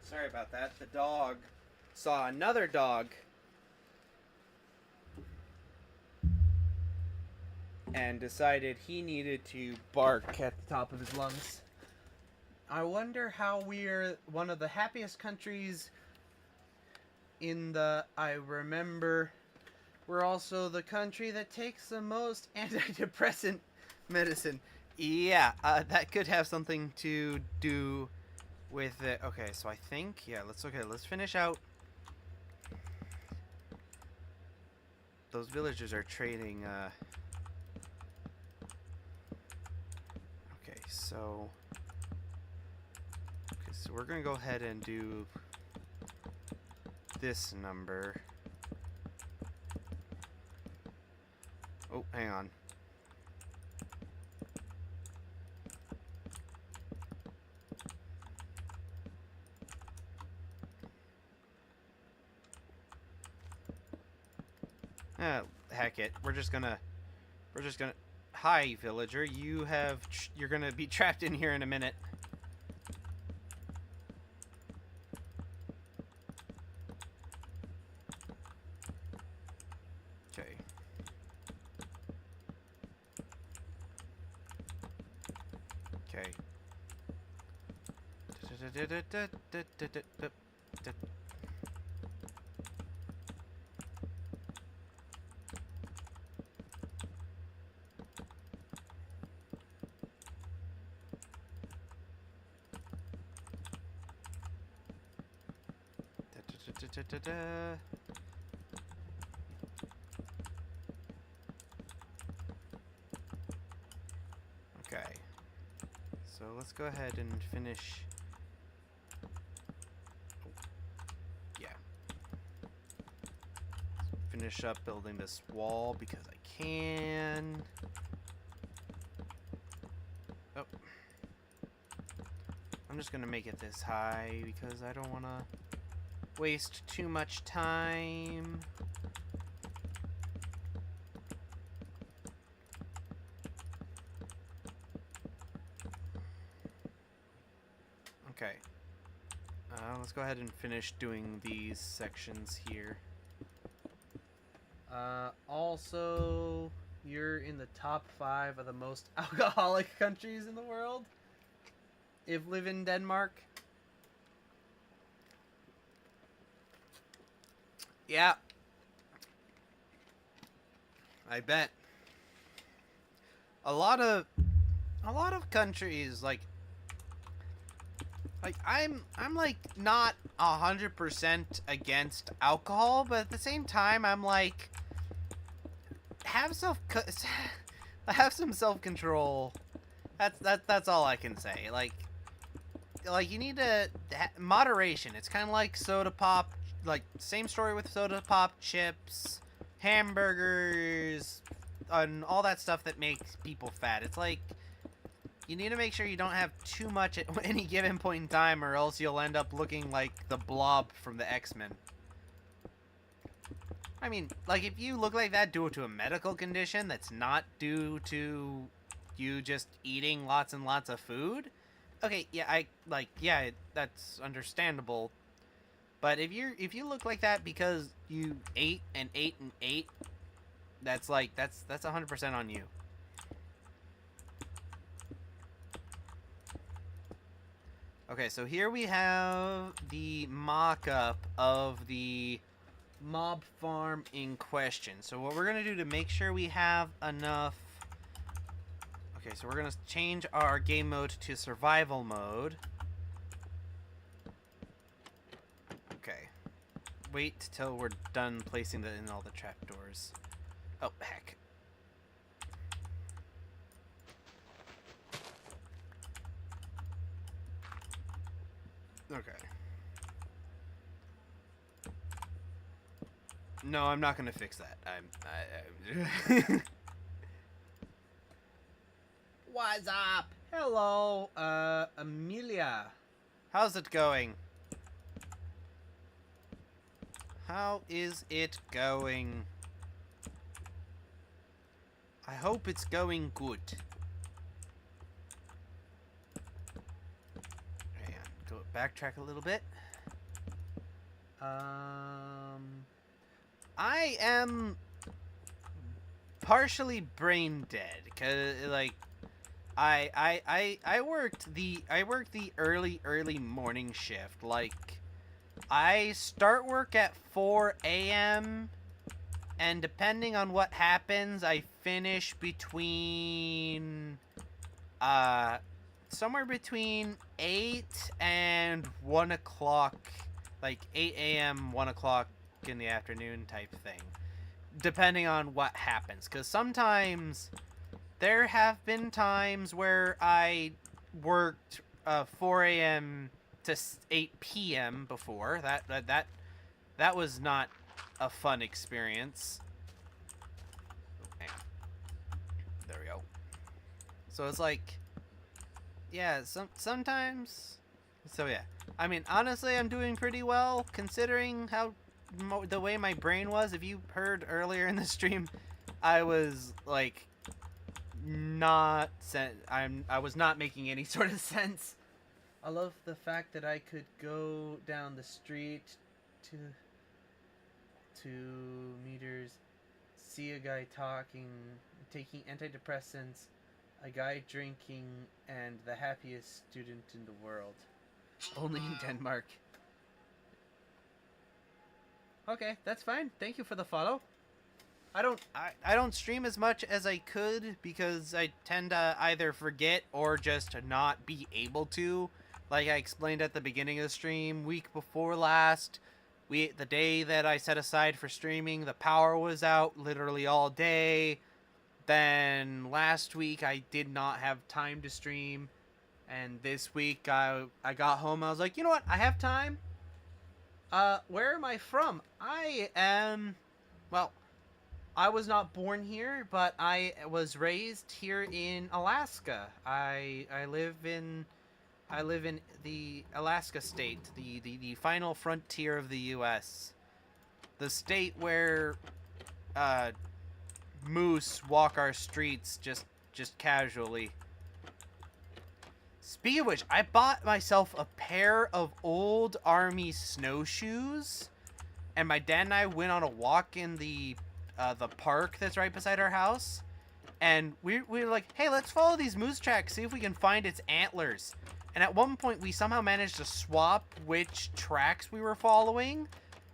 Sorry about that. The dog saw another dog and decided he needed to bark at the top of his lungs. I wonder how we're one of the happiest countries in the... I remember we're also the country that takes the most antidepressant medicine. Yeah, that could have something to do with it. Okay, so I think, yeah, let's finish out. Those villagers are trading, okay, so we're gonna go ahead and do this number. Oh, hang on. Heck it. We're just gonna. Hi, villager. You're gonna be trapped in here in a minute. Okay. Okay. Okay. So let's go ahead and finish. Yeah. Finish up building this wall because I can. Oh. I'm just gonna make it this high because I don't wanna waste too much time. Okay. Let's go ahead and finish doing these sections here. Also, you're in the top 5 of the most alcoholic countries in the world. If live in Denmark. Yeah. I bet. A lot of countries like I'm like not 100% against alcohol, but at the same time I'm like have some self-control. That's all I can say. Like you need to moderation. It's kind of like soda pop, like same story with soda pop, chips, hamburgers, and all that stuff that makes people fat. It's like you need to make sure you don't have too much at any given point in time, or else you'll end up looking like the Blob from the X-Men. I mean, like, if you look like that due to a medical condition that's not due to you just eating lots and lots of food, okay, yeah, that's understandable. But if you look like that because you ate and ate and ate, that's 100% on you. Okay, so here we have the mock-up of the mob farm in question. So what we're going to do to make sure we have enough... Okay, so we're going to change our game mode to survival mode. Okay. Wait till we're done placing in all the trapdoors. Oh, heck. Okay. No, I'm not gonna fix that. What's up? Hello, Amelia. How's it going? How is it going? I hope it's going good. Go backtrack a little bit. I am partially brain dead because like I worked the early morning shift. Like I start work at 4 a.m. and depending on what happens, I finish between somewhere between 8 and 1 o'clock, like 8 a.m., 1 o'clock in the afternoon type thing, depending on what happens. Because sometimes there have been times where I worked 4 a.m. to 8 p.m. before. That was not a fun experience. Hang on. There we go. So it's like... Yeah, sometimes... So yeah. I mean, honestly, I'm doing pretty well, considering how the way my brain was. If you heard earlier in the stream, I was like I was not making any sort of sense. I love the fact that I could go down the street to 2 meters, see a guy talking, taking antidepressants, a guy drinking, and the happiest student in the world. Only in Denmark. Okay, that's fine. Thank you for the follow. I don't stream as much as I could because I tend to either forget or just not be able to. Like I explained at the beginning of the stream, week before last, the day that I set aside for streaming, the power was out literally all day. Then last week I did not have time to stream, and this week I got home. I was like, you know what? I have time. Where am I from? I am, well, I was not born here, but I was raised here in Alaska. I live in the Alaska state, the final frontier of the U.S. The state where moose walk our streets just casually. Speaking of which, I bought myself a pair of old army snowshoes, and my dad and I went on a walk in the park that's right beside our house, and we were like, hey, let's follow these moose tracks, see if we can find its antlers. And at one point, we somehow managed to swap which tracks we were following.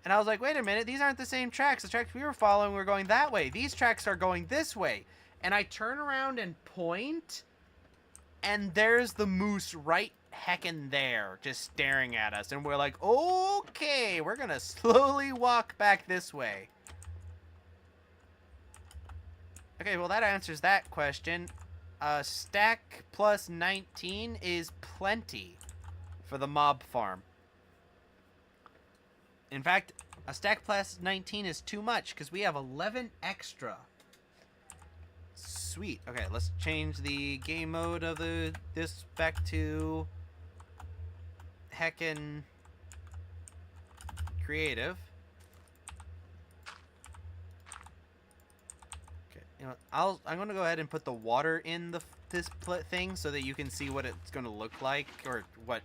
And I was like, wait a minute, these aren't the same tracks. The tracks we were following were going that way. These tracks are going this way. And I turn around and point, and there's the moose right heckin' there, just staring at us. And we're like, okay, we're gonna slowly walk back this way. Okay, well, that answers that question. Stack plus 19 is plenty for the mob farm. In fact, a stack plus 19 is too much because we have 11 extra. Sweet. Okay, let's change the game mode of this back to heckin' creative. You know, I'm gonna go ahead and put the water in this thing so that you can see what it's gonna look like, or what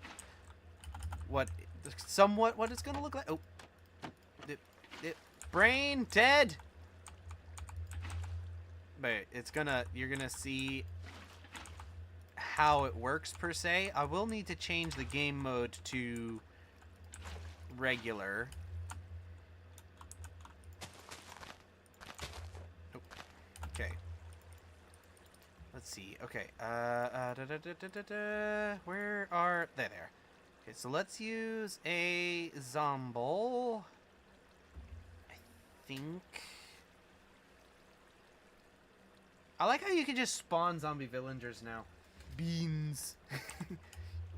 it's gonna look like. Oh, brain dead. But you're gonna see how it works per se. I will need to change the game mode to regular. Okay. Let's see. Okay. Where are there? Okay, so let's use a Zomble. I think. I like how you can just spawn zombie villagers now. Beans.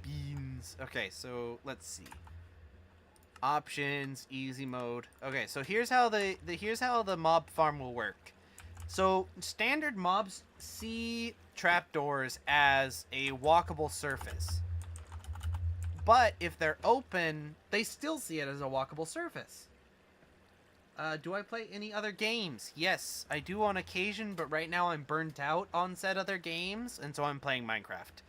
Beans. Okay, so let's see. Options, easy mode. Okay, so here's how the mob farm will work. So, standard mobs see trapdoors as a walkable surface. But if they're open, they still see it as a walkable surface. Do I play any other games? Yes, I do on occasion, but right now I'm burnt out on said other games, and so I'm playing Minecraft.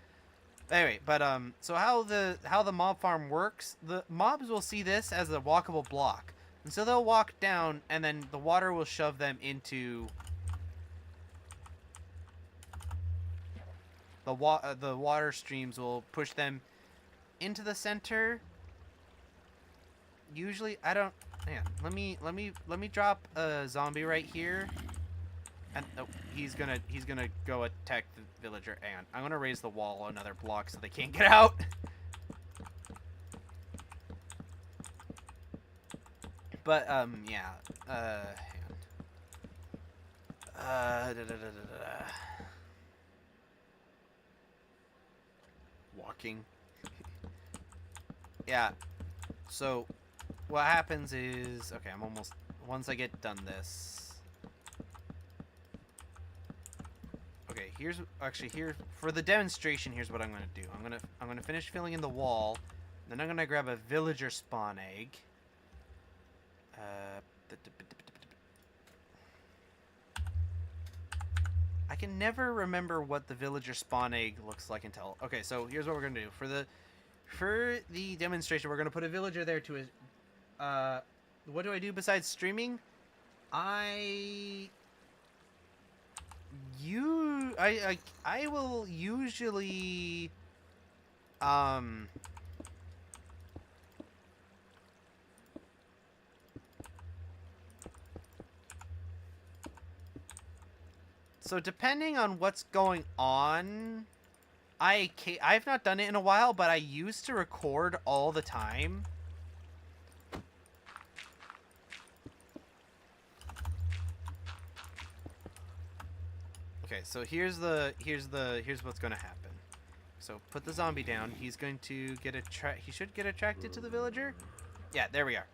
Anyway, but so how the mob farm works, the mobs will see this as a walkable block. And so they'll walk down, and then the water will shove them into the water streams will push them into the center. Usually, I don't. Man, let me drop a zombie right here, and oh, he's gonna go attack the villager. And I'm gonna raise the wall another block so they can't get out. But yeah. Walking. Yeah. So, what happens is, okay, I'm almost, once I get done this. Okay, here, for the demonstration, here's what I'm going to do. I'm going to finish filling in the wall, then I'm going to grab a villager spawn egg. Uh, I can never remember what the villager spawn egg looks like until... Okay, so here's what we're gonna do. For the demonstration, we're gonna put a villager there to... What do I do besides streaming? I will usually... So depending on what's going on, I've not done it in a while, but I used to record all the time. Okay, so here's what's going to happen. So put the zombie down. He's going to get he should get attracted to the villager. Yeah, there we are.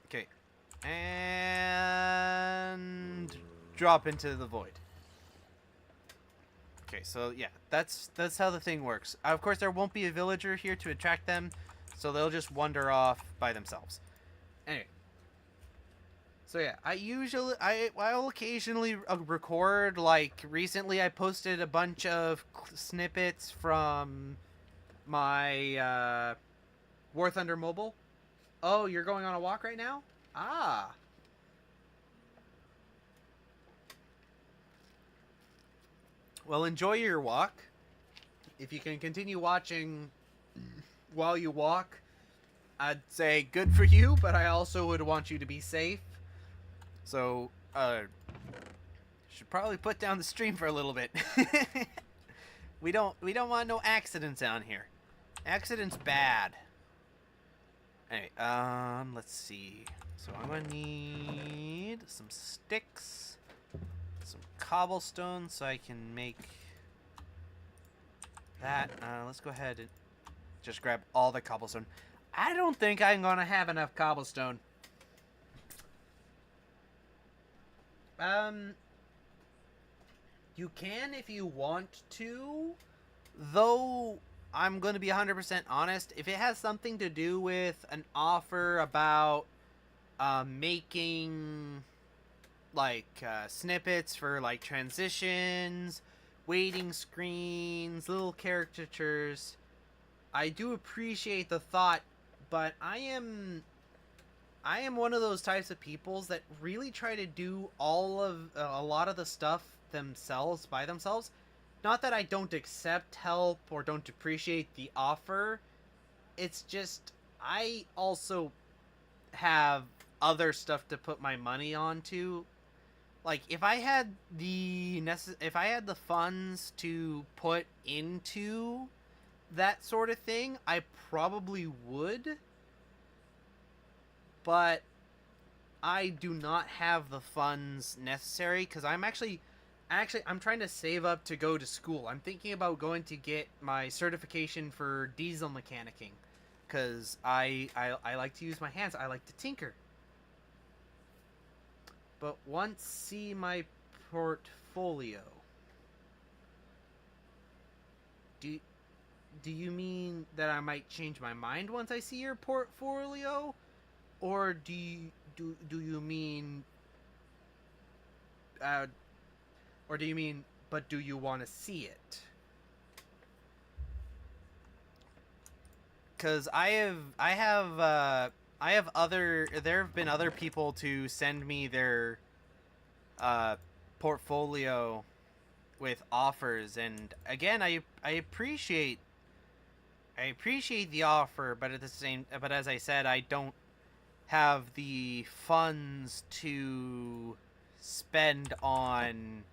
Okay. And drop into the void. Okay, so yeah, that's how the thing works. Of course, there won't be a villager here to attract them, so they'll just wander off by themselves. Anyway, so yeah, I'll occasionally record. Like recently, I posted a bunch of snippets from my War Thunder mobile. Oh, you're going on a walk right now? Ah. Well, enjoy your walk. If you can continue watching while you walk, I'd say good for you, but I also would want you to be safe. So, should probably put down the stream for a little bit. We don't want no accidents down here. Accidents bad. Anyway, let's see. So I'm gonna need some sticks, some cobblestone, so I can make that. Let's go ahead and just grab all the cobblestone. I don't think I'm gonna have enough cobblestone. You can if you want to, though I'm gonna be 100% honest. If it has something to do with an offer about making like snippets for like transitions, waiting screens, little caricatures, I do appreciate the thought, but I am one of those types of peoples that really try to do all of a lot of the stuff themselves by themselves. Not that I don't accept help or don't appreciate the offer. It's just I also have other stuff to put my money onto. Like if I had the funds to put into that sort of thing, I probably would. But I do not have the funds necessary because I'm trying to save up to go to school. I'm thinking about going to get my certification for diesel mechanicking because I like to use my hands. I like to tinker. But once see my portfolio. Do you mean that I might change my mind once I see your portfolio? Or do you mean but do you want to see it? Cuz there have been other people to send me their portfolio with offers, and again I appreciate the offer, but as I said, I don't have the funds to spend on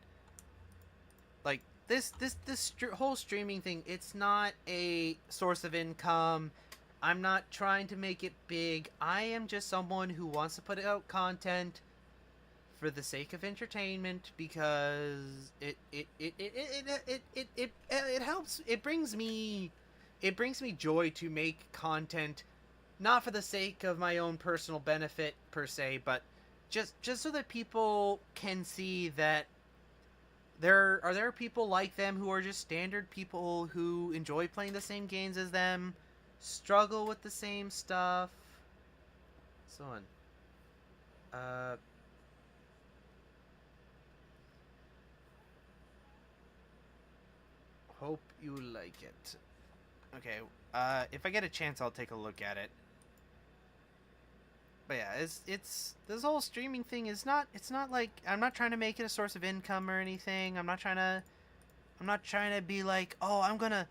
like this whole streaming thing. It's not a source of income. I'm not trying to make it big. I am just someone who wants to put out content for the sake of entertainment because it helps. It brings me joy to make content. Not for the sake of my own personal benefit per se, but just so that people can see that there are people like them who are just standard people who enjoy playing the same games as them, struggle with the same stuff, so on. Uh, hope you like it. Okay. If I get a chance, I'll take a look at it. But yeah, it's this whole streaming thing is not. It's not like I'm not trying to make it a source of income or anything. I'm not trying to be like, oh, I'm gonna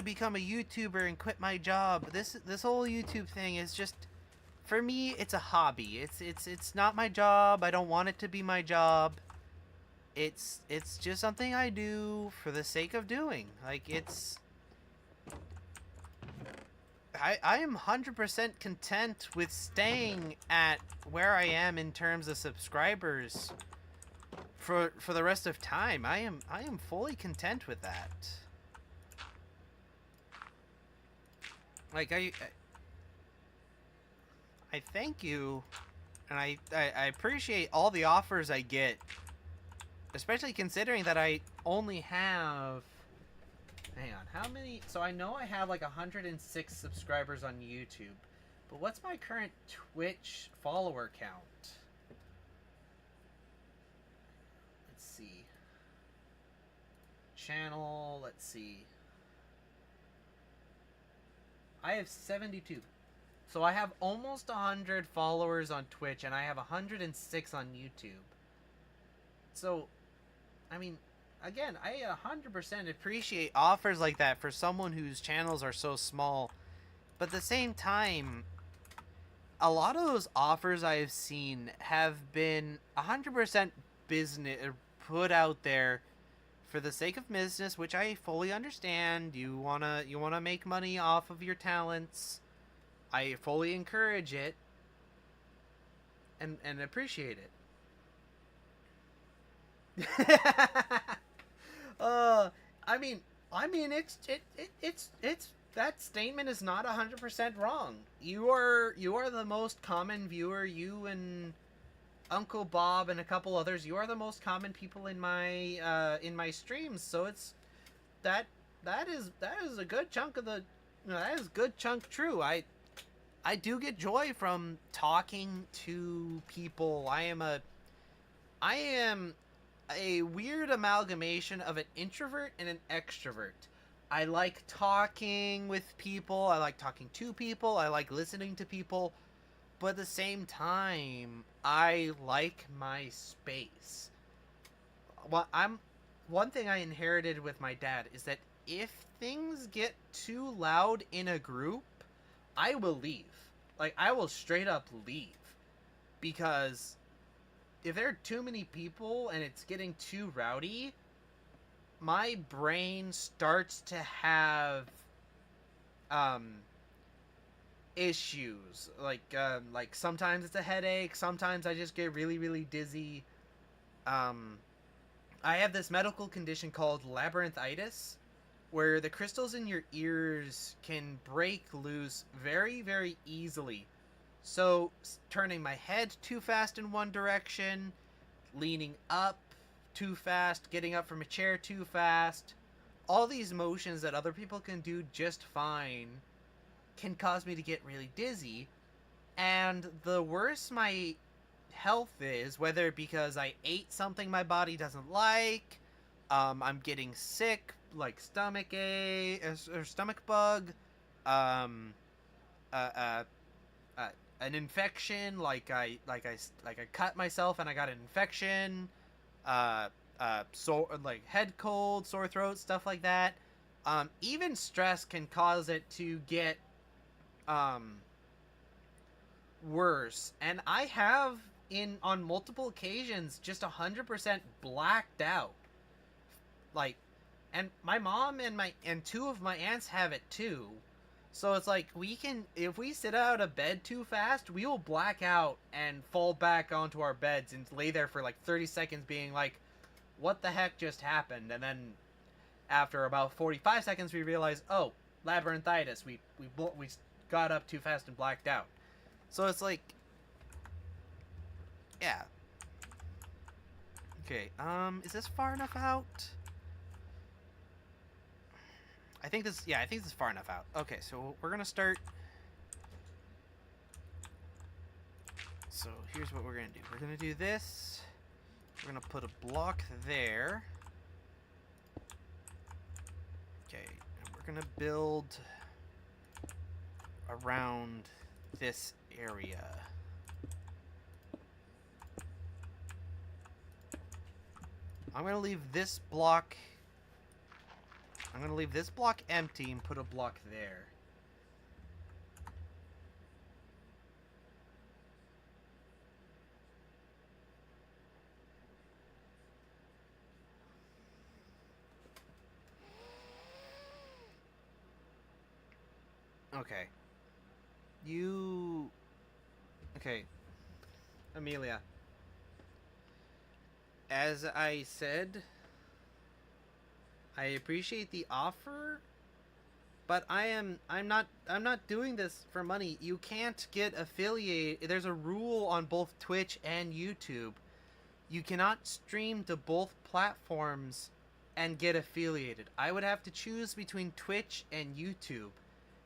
become a YouTuber and quit my job. This whole YouTube thing is just, for me, it's a hobby. It's not my job. I don't want it to be my job. It's just something I do for the sake of doing. Like, I am 100% content with staying at where I am in terms of subscribers for the rest of time. I am fully content with that. Like, I thank you, and I appreciate all the offers I get, especially considering that I only have, hang on, how many? So I know I have like 106 subscribers on YouTube, but what's my current Twitch follower count? Let's see. Channel, let's see. I have 72. So I have almost 100 followers on Twitch, and I have 106 on YouTube. So, I mean, again, I 100% appreciate offers like that for someone whose channels are so small. But at the same time, a lot of those offers I've seen have been 100% business put out there for the sake of business, which I fully understand. You wanna make money off of your talents. I fully encourage it and appreciate it. I mean, it's that statement is not 100% wrong. You are the most common viewer. You and Uncle Bob and a couple others. You are the most common people in my streams. So it's that is a good chunk of the, that is a good chunk true. I do get joy from talking to people. I am a weird amalgamation of an introvert and an extrovert. I like talking with people. I like talking to people. I like listening to people. But at the same time, I like my space. One thing I inherited with my dad is that if things get too loud in a group, I will leave. Like, I will straight up leave. Because if there are too many people and it's getting too rowdy, my brain starts to have issues. Like sometimes it's a headache, sometimes I just get really, really dizzy. I have this medical condition called labyrinthitis, where the crystals in your ears can break loose very, very easily. So, turning my head too fast in one direction, leaning up too fast, getting up from a chair too fast, all these motions that other people can do just fine can cause me to get really dizzy. And the worse my health is, whether because I ate something my body doesn't like, I'm getting sick, like stomach ache or stomach bug, an infection, like I cut myself and I got an infection, like head cold, sore throat, stuff like that. Even stress can cause it to get worse, and I have on multiple occasions just 100% blacked out. Like, and my mom and two of my aunts have it too. So it's like, if we sit out of bed too fast, we will black out and fall back onto our beds and lay there for like 30 seconds being like, what the heck just happened? And then after about 45 seconds we realize, oh, labyrinthitis. We got up too fast and blacked out. So it's like, yeah. Okay, is this far enough out? I think this is far enough out. Okay, so we're gonna start. so here's what we're gonna do. We're gonna do this. We're gonna put a block there. Okay, and we're gonna build around this area. I'm gonna leave this block. I'm gonna leave this block empty and put a block there. Okay. Okay. Amelia. As I said, I appreciate the offer, but I'm not doing this for money. You can't get affiliate. There's a rule on both Twitch and YouTube. You cannot stream to both platforms and get affiliated. I would have to choose between Twitch and YouTube.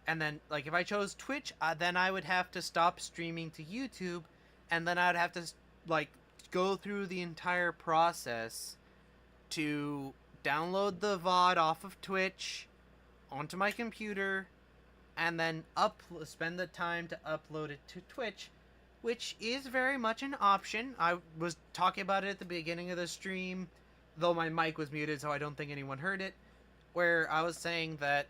And then, like, if I chose Twitch, then I would have to stop streaming to YouTube, and then I'd have to, like, go through the entire process to download the VOD off of Twitch onto my computer, and then spend the time to upload it to Twitch, which is very much an option. I was talking about it at the beginning of the stream, though my mic was muted, so I don't think anyone heard it, where I was saying that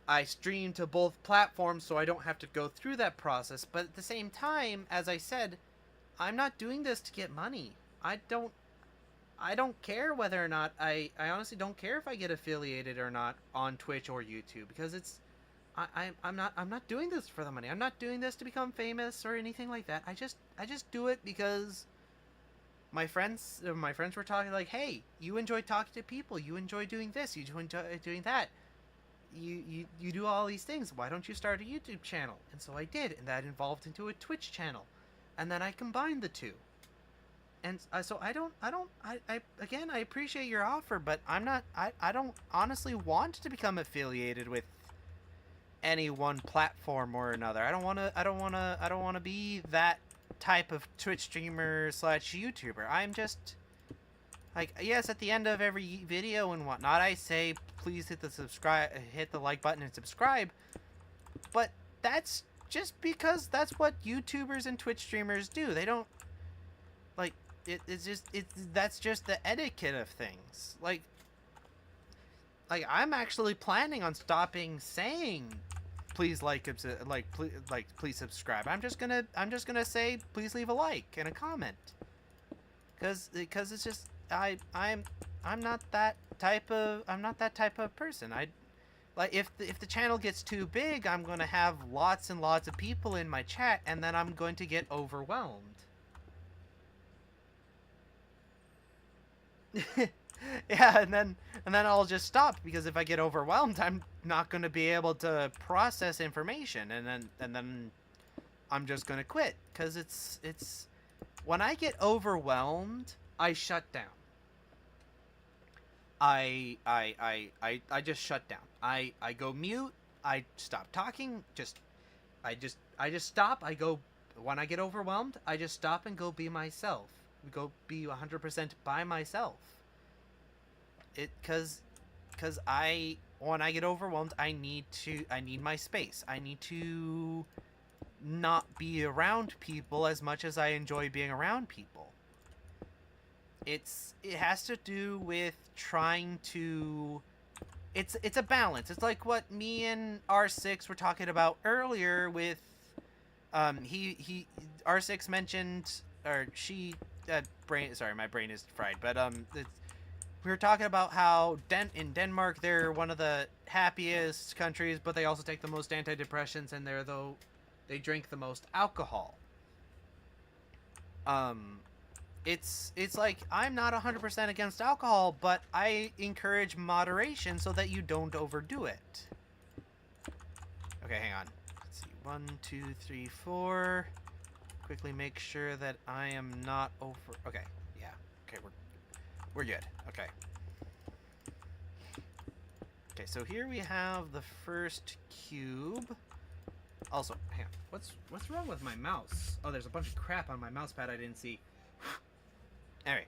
I stream to both platforms so I don't have to go through that process. But at the same time, as I said, I'm not doing this to get money. I don't care whether or not I honestly don't care if I get affiliated or not on Twitch or YouTube, because it's I'm not doing this for the money. I'm not doing this to become famous or anything like that. I just do it because my friends were talking like, "Hey, you enjoy talking to people. You enjoy doing this. You enjoy doing that. You do all these things. Why don't you start a YouTube channel?" And so I did, and that evolved into a Twitch channel, and then I combined the two. And so I again, I appreciate your offer, but I don't honestly want to become affiliated with any one platform or another. I don't want to be that type of Twitch streamer / YouTuber. I'm just like, yes, at the end of every video and whatnot, I say please hit the like button and subscribe. But that's just because that's what YouTubers and Twitch streamers do. They don't like that's just the etiquette of things. Like I'm actually planning on stopping saying please please subscribe. I'm just gonna say please leave a like and a comment, because it's just I'm not that type of person. If the channel gets too big, I'm gonna have lots and lots of people in my chat, and then I'm going to get overwhelmed. Yeah, and then I'll just stop, because if I get overwhelmed, I'm not going to be able to process information, and then I'm just going to quit, because it's when I get overwhelmed, I shut down. I just shut down. I go mute. I stop talking. I just stop. When I get overwhelmed, I just stop and go be myself. Go be 100% by myself. Because when I get overwhelmed, I need my space. I need to not be around people as much as I enjoy being around people. It has to do with trying to. It's a balance. It's like what me and R6 were talking about earlier with. He R6 mentioned, or she. Sorry, my brain is fried. But we were talking about how in Denmark they're one of the happiest countries, but they also take the most antidepressants, and they drink the most alcohol. It's like, I'm not 100% against alcohol, but I encourage moderation so that you don't overdo it. Okay, hang on. Let's see. 1, 2, 3, 4. Quickly make sure that I am not over. Okay, yeah. Okay, we're good. Okay. Okay, so here we have the first cube. Also, hang on. What's wrong with my mouse? Oh, there's a bunch of crap on my mouse pad I didn't see. Alright.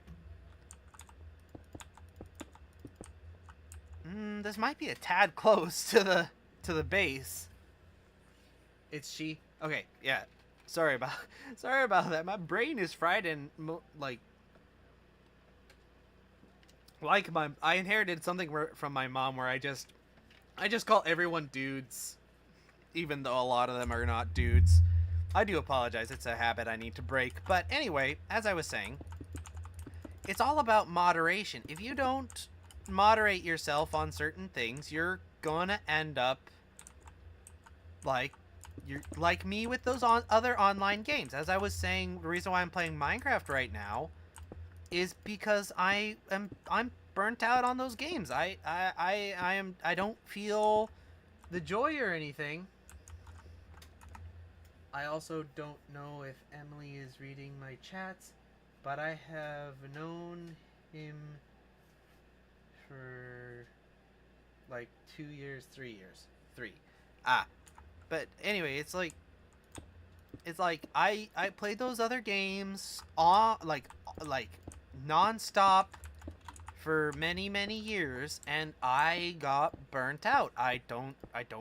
This might be a tad close to the base. It's she. Okay, yeah. Sorry about that. My brain is fried and like I inherited something from my mom where I just call everyone dudes, even though a lot of them are not dudes. I do apologize. It's a habit I need to break. But anyway, as I was saying, it's all about moderation. If you don't moderate yourself on certain things, you're gonna end up like you're like me with those other online games. As I was saying, the reason why I'm playing Minecraft right now is because I'm burnt out on those games. I don't feel the joy or anything. I also don't know if Emily is reading my chats, but I have known him for like 2 years, 3 years. 3. But anyway, it's like I played those other games like nonstop for many years, and I got burnt out. I don't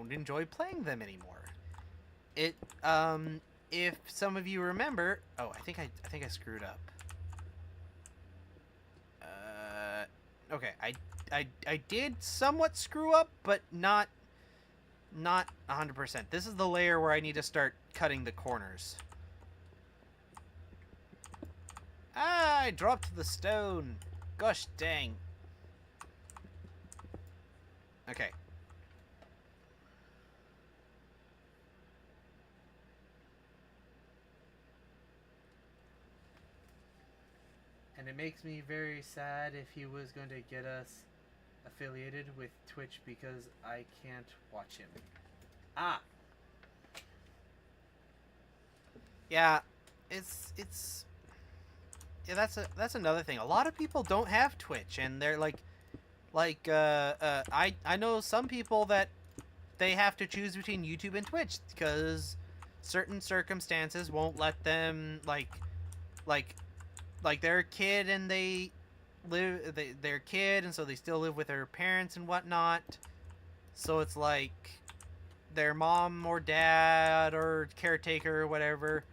enjoy playing them anymore. If some of you remember, oh, I think I screwed up. Okay, I did somewhat screw up, but not 100%. This is the layer where I need to start cutting the corners. I dropped the stone. Gosh dang. Okay. And it makes me very sad if he was going to get us affiliated with Twitch because I can't watch him. Yeah, yeah, that's another thing. A lot of people don't have Twitch, and they're I know some people that they have to choose between YouTube and Twitch because certain circumstances won't let them like they're a kid and they're a kid, and so they still live with their parents and whatnot. So it's like their mom or dad or caretaker or whatever,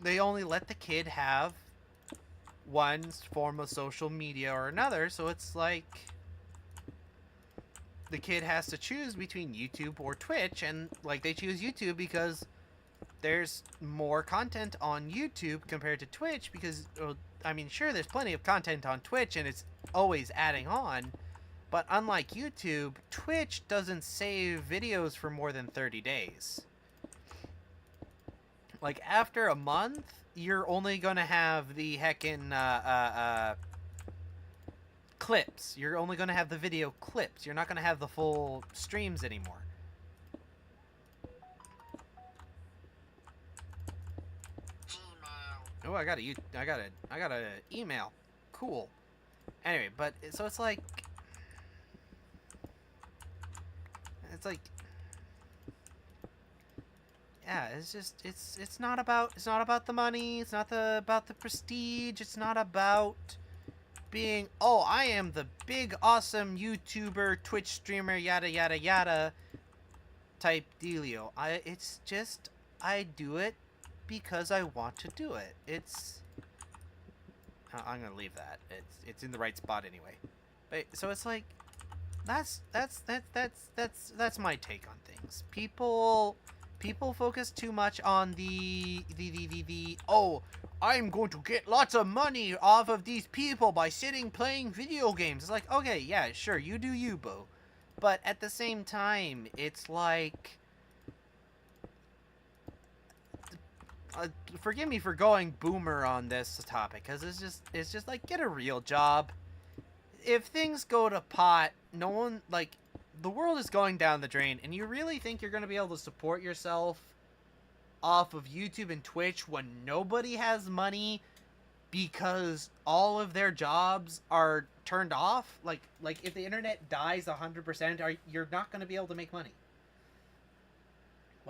they only let the kid have one form of social media or another. So it's like the kid has to choose between YouTube or Twitch, and like they choose YouTube because there's more content on YouTube compared to Twitch because, I mean, sure, there's plenty of content on Twitch and it's always adding on, but unlike YouTube, Twitch doesn't save videos for more than 30 days. Like, after a month, you're only gonna have the heckin' clips. You're only gonna have the video clips. You're not gonna have the full streams anymore. Oh, I got a email. Cool. Anyway, but so it's like yeah, it's not about the money, it's not about the prestige, it's not about being, oh, I am the big awesome YouTuber, Twitch streamer, yada yada yada type dealio. It's just I do it because I want to do it. I'm gonna leave that. It's in the right spot anyway. But so it's like that's my take on things. People focus too much on the oh, I'm going to get lots of money off of these people by sitting playing video games. It's like, okay, yeah, sure, you do you, boo. But at the same time, it's like forgive me for going boomer on this topic, because it's just like, get a real job. If things go to pot, no one, like, the world is going down the drain, and you really think you're going to be able to support yourself off of YouTube and Twitch when nobody has money because all of their jobs are turned off? Like if the internet dies 100%, you're not going to be able to make money.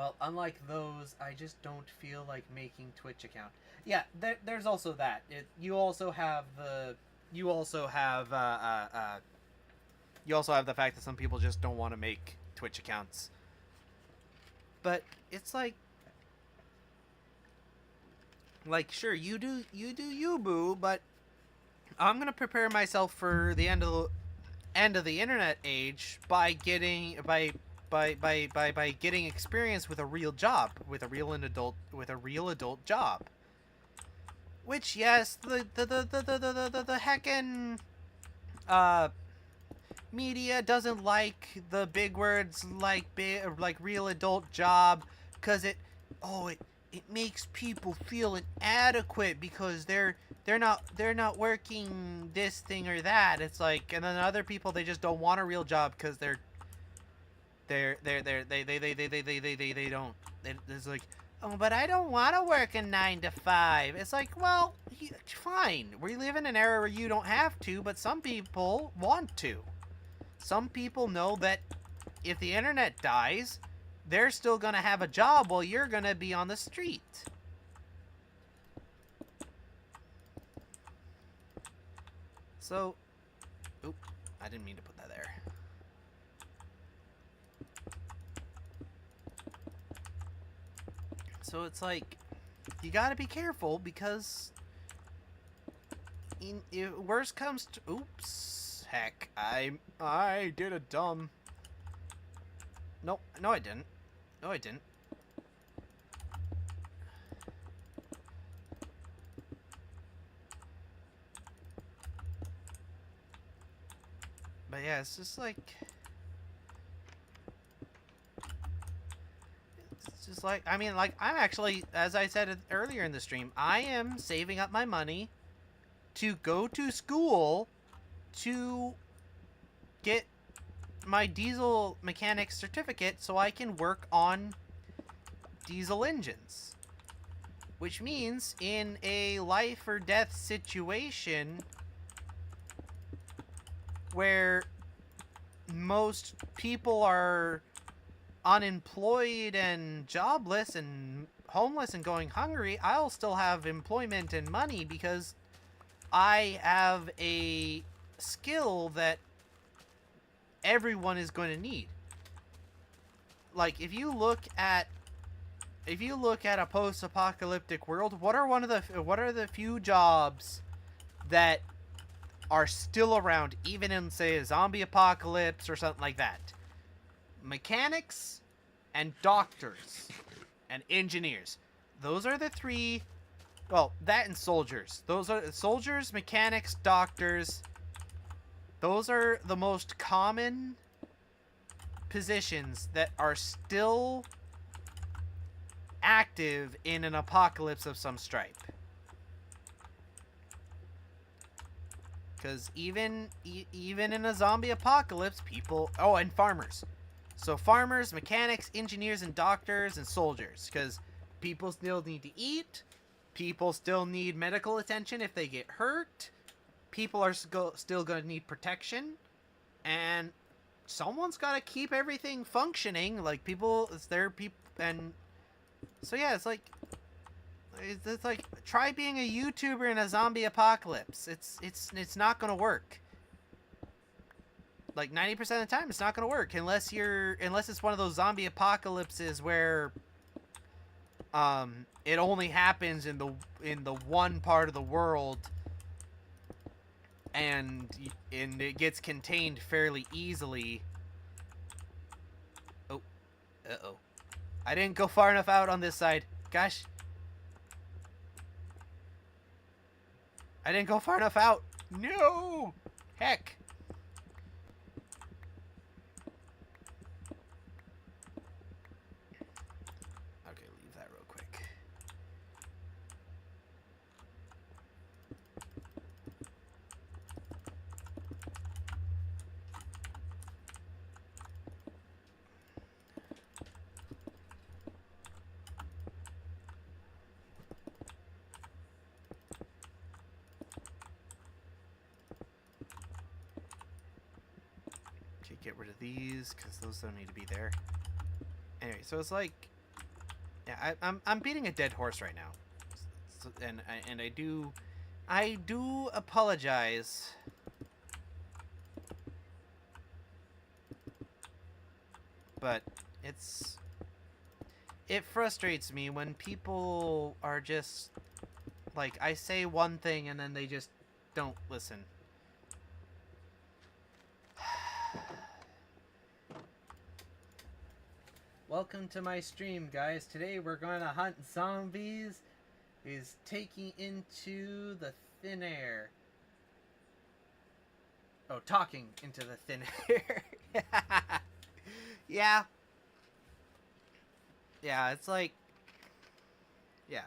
Well, unlike those, I just don't feel like making Twitch account. Yeah, there's also that. You also have the fact that some people just don't want to make Twitch accounts. But it's like sure, you do you, boo, but I'm gonna prepare myself for the end of the internet age by getting getting experience with a real job, with a real adult job. Which, yes, the heckin' media doesn't like the big words like real adult job, cause it makes people feel inadequate because they're not working this thing or that. It's like, and then other people, they just don't want a real job because they don't. It's like, oh, but I don't want to work a 9 to 5. It's like, well, fine. We live in an era where you don't have to, but some people want to. Some people know that if the internet dies, they're still going to have a job while you're going to be on the street. So, oop, I didn't mean to put that there. So it's like, you gotta be careful because if worst comes to, oops, heck, I did a dumb. No, I didn't. No, I didn't. But yeah, it's just like, I mean, like, I'm actually, as I said earlier in the stream, I am saving up my money to go to school to get my diesel mechanics certificate so I can work on diesel engines. Which means in a life or death situation where most people are unemployed and jobless and homeless and going hungry, I'll still have employment and money because I have a skill that everyone is going to need. Like, if you look at a post-apocalyptic world, what are the few jobs that are still around even in, say, a zombie apocalypse or something like that? Mechanics and doctors and engineers. Those are the three. Well, that and soldiers. Those are soldiers, mechanics, doctors. Those are the most common positions that are still active in an apocalypse of some stripe. Because even in a zombie apocalypse, people... Oh, and farmers. So farmers, mechanics, engineers, and doctors, and soldiers. Because people still need to eat. People still need medical attention if they get hurt. People are still going to need protection. And someone's got to keep everything functioning. Like, people... And... So, yeah, it's like... It's like, try being a YouTuber in a zombie apocalypse. It's not going to work. Like 90% of the time, it's not going to work unless it's one of those zombie apocalypses where it only happens in the one part of the world and it gets contained fairly easily. Oh, uh-oh. I didn't go far enough out on this side. Gosh. I didn't go far enough out. No! Heck. Okay, leave that real quick. Get rid of these because those don't need to be there. Anyway, so it's like I'm beating a dead horse right now, and I do apologize. But it frustrates me when people are just like, I say one thing and then they just don't listen. Welcome to my stream, guys. Today we're going to hunt zombies. Is taking into the thin air. Oh, talking into the thin air. Yeah. Yeah, it's like... Yeah.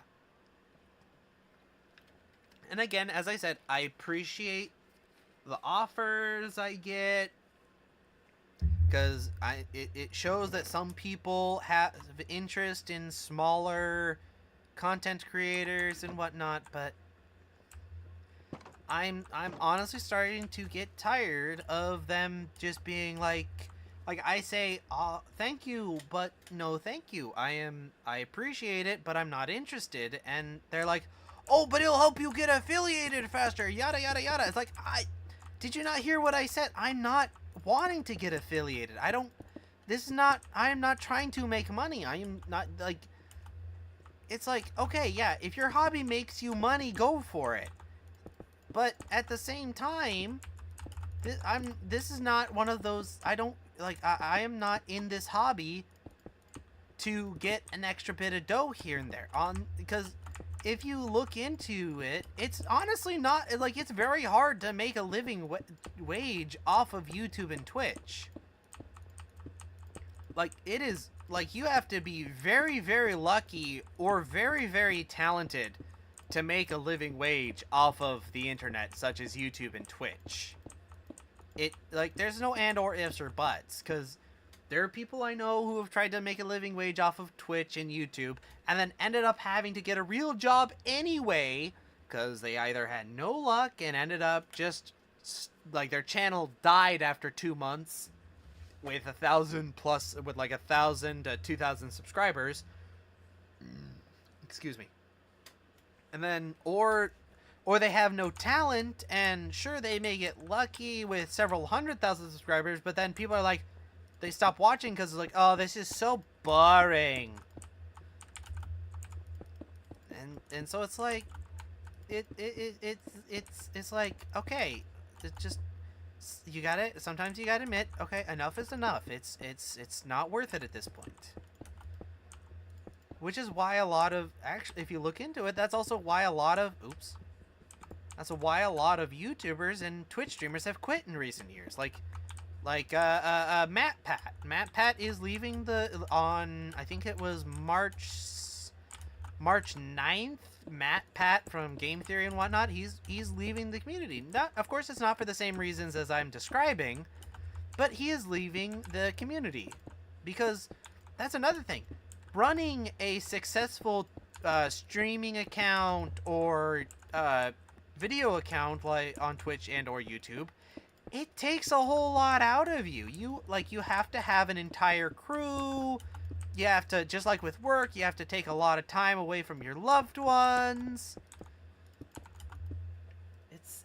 And again, as I said, I appreciate the offers I get. Because it shows that some people have interest in smaller content creators and whatnot, but I'm honestly starting to get tired of them just being like I say, thank you, but no thank you. I appreciate it, but I'm not interested. And they're like, oh, but it'll help you get affiliated faster, yada yada yada. It's like, did you not hear what I said? I'm not wanting to get affiliated. I'm not trying to make money. I am not, like, it's like, okay, yeah, if your hobby makes you money, go for it. But at the same time, this is not one of those, I am not in this hobby to get an extra bit of dough here and there. Because if you look into it, it's honestly not, like, it's very hard to make a living wage off of YouTube and Twitch. Like, it is, like, you have to be very, very lucky or very, very talented to make a living wage off of the internet, such as YouTube and Twitch. There's no and or ifs or buts, because there are people I know who have tried to make a living wage off of Twitch and YouTube, and then ended up having to get a real job anyway, because they either had no luck and ended up just, like, their channel died after 2 months with 1,000 to 2,000 subscribers. Excuse me. And then, or they have no talent, and sure, they may get lucky with several 100,000 subscribers, but then people are like, they stop watching because it's like, oh, this is so boring. And so it's like, it's like, okay, it just, sometimes you gotta admit, okay, enough is enough. It's not worth it at this point. Which is why a lot of, actually, if you look into it, that's also why a lot of, that's why a lot of YouTubers and Twitch streamers have quit in recent years. Like MatPat. MatPat is leaving on, I think it was March 9th. MatPat from Game Theory and whatnot, he's leaving the community. Of course, it's not for the same reasons as I'm describing, but he is leaving the community. Because that's another thing. Running a successful streaming account or video account like on Twitch and or YouTube, it takes a whole lot out of you. You have to have an entire crew. You have to, just like with work, you have to take a lot of time away from your loved ones.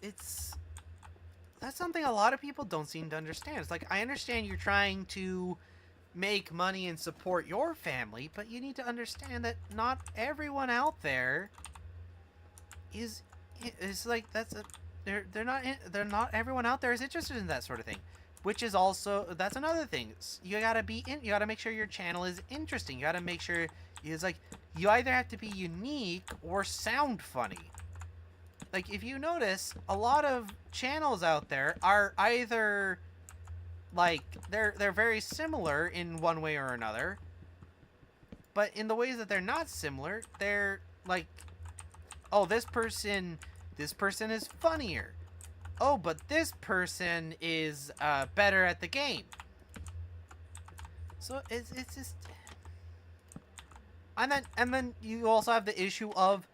That's something a lot of people don't seem to understand. It's like, I understand you're trying to make money and support your family, but you need to understand that not everyone out there is like, they're not everyone out there is interested in that sort of thing. Which is also, that's another thing. You gotta make sure your channel is interesting. You gotta make sure it's like, you either have to be unique or sound funny. Like, if you notice, a lot of channels out there are either, like, they're very similar in one way or another, but in the ways that they're not similar, they're like, oh, this person is funnier. Oh, but this person is better at the game. So it's just, and then you also have the issue of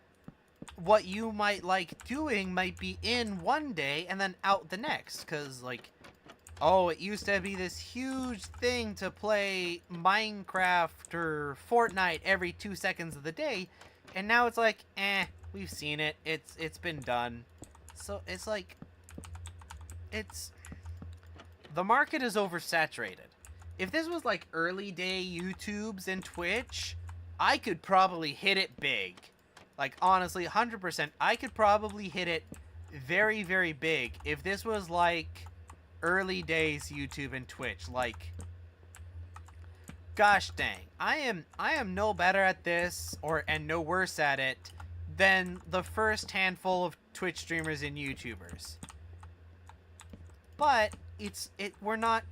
what you might like doing might be in one day and then out the next, because, like, oh, it used to be this huge thing to play Minecraft or Fortnite every 2 seconds of the day, and now it's like, we've seen it. It's been done. So it's like, it's the market is oversaturated. If this was like early day YouTubes and Twitch, I could probably hit it big. Like honestly, 100%, I could probably hit it very, very big if this was like early days YouTube and Twitch. Like, gosh dang, I am no better at this and no worse at it than the first handful of Twitch streamers and YouTubers. But we're not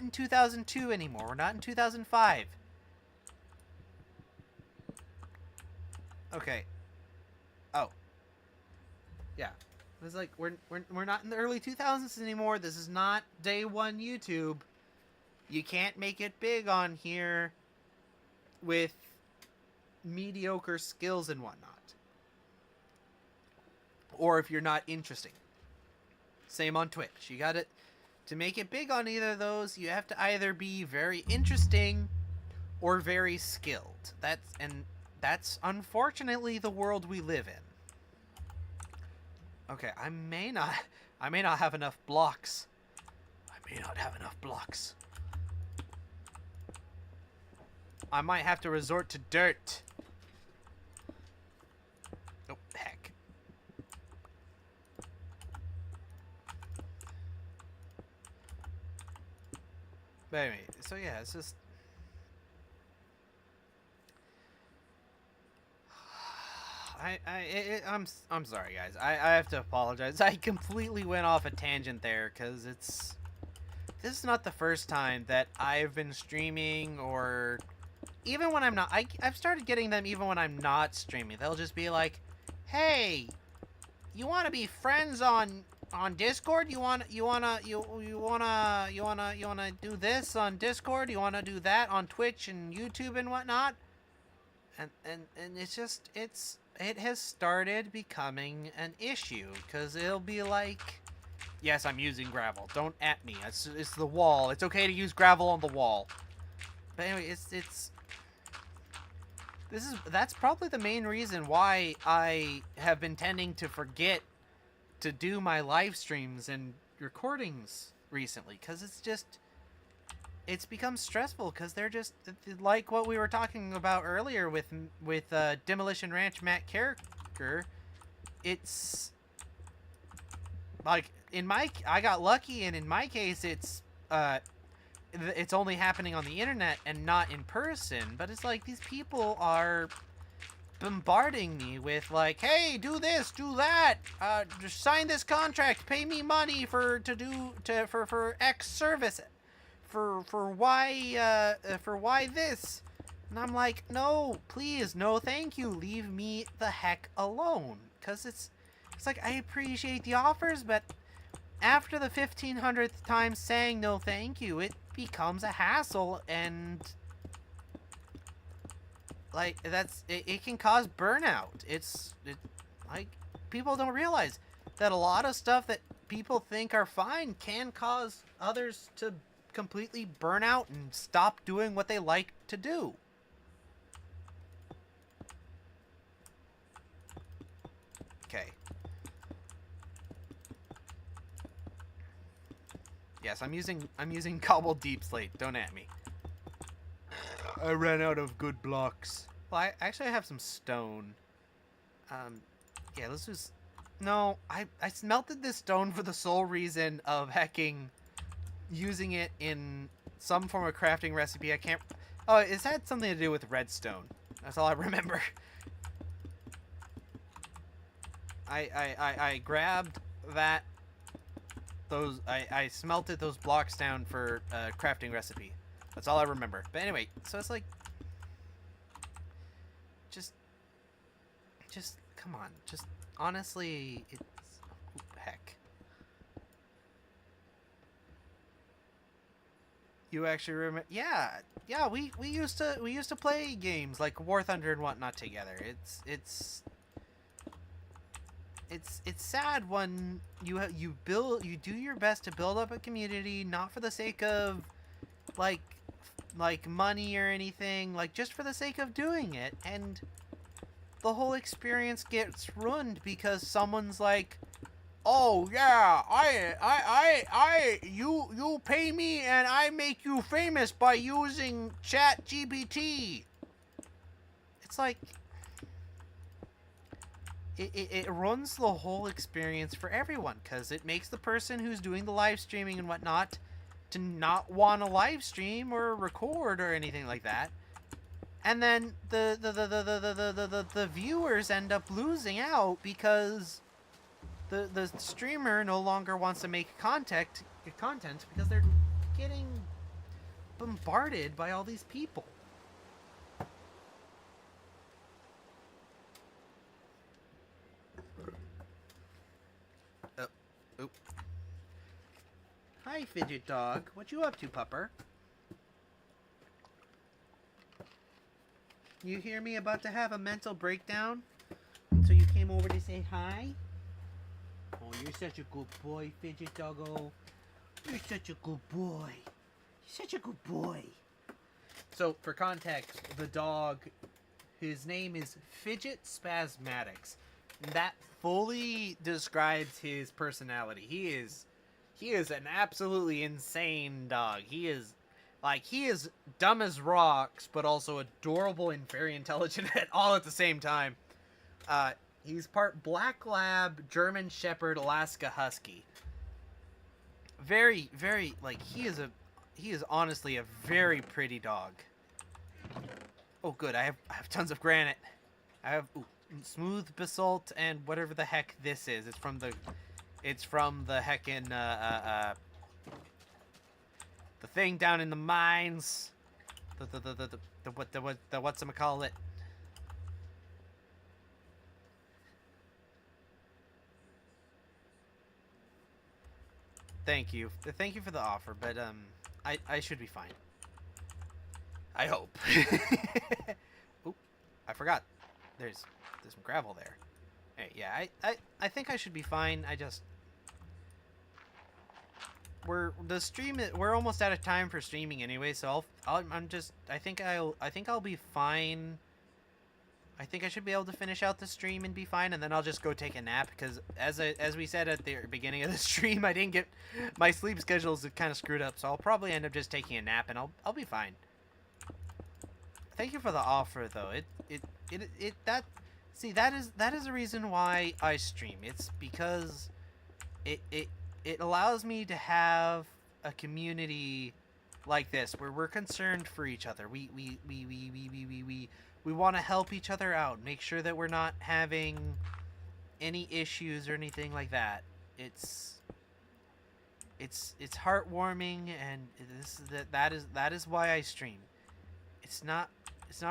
in 2002 anymore. We're not in 2005. Okay. Oh. Yeah. It was like we're not in the early 2000s anymore. This is not day one YouTube. You can't make it big on here with mediocre skills and whatnot. Or if you're not interesting. Same on Twitch. You got it. To make it big on either of those, you have to either be very interesting or very skilled. That's unfortunately the world we live in. Okay, I may not have enough blocks. I might have to resort to dirt. Oh, heck. But anyway, so yeah, it's just... I'm sorry, guys. I have to apologize. I completely went off a tangent there, because this is not the first time that I've been streaming, or even when I'm not. I've started getting them even when I'm not streaming. They'll just be like, "Hey, you want to be friends on Discord? You wanna do this on Discord? You wanna do that on Twitch and YouTube and whatnot?" And it's just it has started becoming an issue, because it'll be like, yes, I'm using gravel. Don't at me. It's the wall. It's okay to use gravel on the wall. But anyway, that's probably the main reason why I have been tending to forget to do my live streams and recordings recently, because it's become stressful, because they're just like what we were talking about earlier with Demolition Ranch Matt Carricker. It's like I got lucky, and in my case it's only happening on the internet and not in person. But it's like these people are bombarding me with like, hey, do this, do that, just sign this contract, pay me money for X service. For why this? And I'm like, no, please, no, thank you, leave me the heck alone. Because it's like, I appreciate the offers, but after the 1500th time saying no thank you, it becomes a hassle, and like it can cause burnout. It's like, people don't realize that a lot of stuff that people think are fine can cause others to completely burn out and stop doing what they like to do. Okay. Yes, I'm using cobbled deep slate. Don't at me. I ran out of good blocks. Well, I actually have some stone. Yeah, let's just... No, I smelted this stone for the sole reason of hacking, using it in some form of crafting recipe. I can't... Oh, it's had something to do with redstone. That's all I remember. I grabbed that... I smelted those blocks down for a crafting recipe. That's all I remember. But anyway, so it's like... Just, come on. Just, honestly, it's... Heck. You actually remember? Yeah, we used to play games like War Thunder and whatnot together. It's it's sad when you do your best to build up a community, not for the sake of like money or anything, like just for the sake of doing it, and the whole experience gets ruined because someone's like, oh yeah, you pay me and I make you famous by using Chat GPT. It's like it ruins the whole experience for everyone, because it makes the person who's doing the live streaming and whatnot to not want to live stream or record or anything like that. And then the viewers end up losing out because the streamer no longer wants to make content because they're getting bombarded by all these people. Oop. Hi, Fidget Dog. What you up to, pupper? You hear me about to have a mental breakdown? So you came over to say hi? Oh, you're such a good boy, Fidget Doggo. You're such a good boy. You're such a good boy. So, for context, the dog, his name is Fidget Spasmatics. That fully describes his personality. He is an absolutely insane dog. He is dumb as rocks, but also adorable and very intelligent all at the same time. He's part Black Lab, German Shepherd, Alaska Husky. Very, very, he is honestly a very pretty dog. Oh, good. I have tons of granite. I have smooth basalt and whatever the heck this is. It's from the heckin' the thing down in the mines. The whatchamacallit. Thank you for the offer, but I should be fine. I hope. Oop, I forgot. There's some gravel there. Hey, yeah, I think I should be fine. We're almost out of time for streaming anyway, so I think I'll be fine. I think I should be able to finish out the stream and be fine, and then I'll just go take a nap, because as we said at the beginning of the stream, I didn't get my sleep schedules kind of screwed up, so I'll probably end up just taking a nap, and I'll be fine. Thank you for the offer, though. That is the reason why I stream. It's because it allows me to have a community like this where we're concerned for each other. We want to help each other out, make sure that we're not having any issues or anything like that. It's heartwarming, and that is why I stream. It's not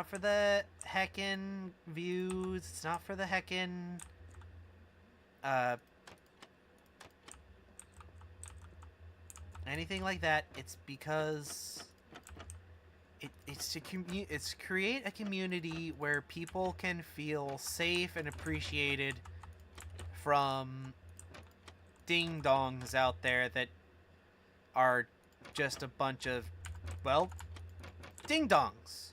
for the heckin' views. It's not for the heckin' anything like that. It's because it's to create a community where people can feel safe and appreciated from ding-dongs out there that are just a bunch of, well, ding-dongs.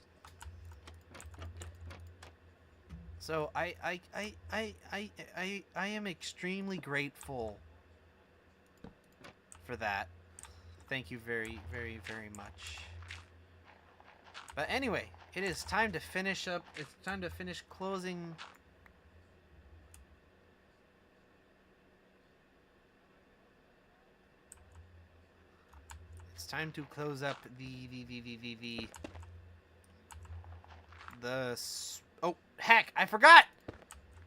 So I am extremely grateful for that. Thank you very, very, very much. But anyway, it is time to finish up. It's time to finish closing. It's time to close up oh, heck, I forgot!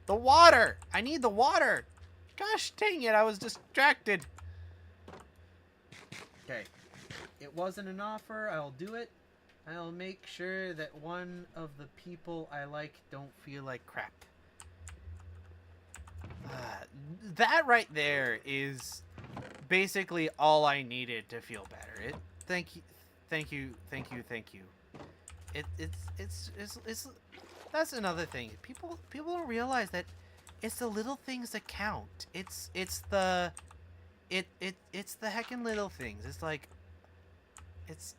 The water! I need the water! Gosh dang it, I was distracted. Okay. It wasn't an offer, I'll do it. I'll make sure that one of the people I like don't feel like crap. That right there is basically all I needed to feel better. Thank you. It's that's another thing. People don't realize that it's the little things that count. It's the heckin' little things. It's like it's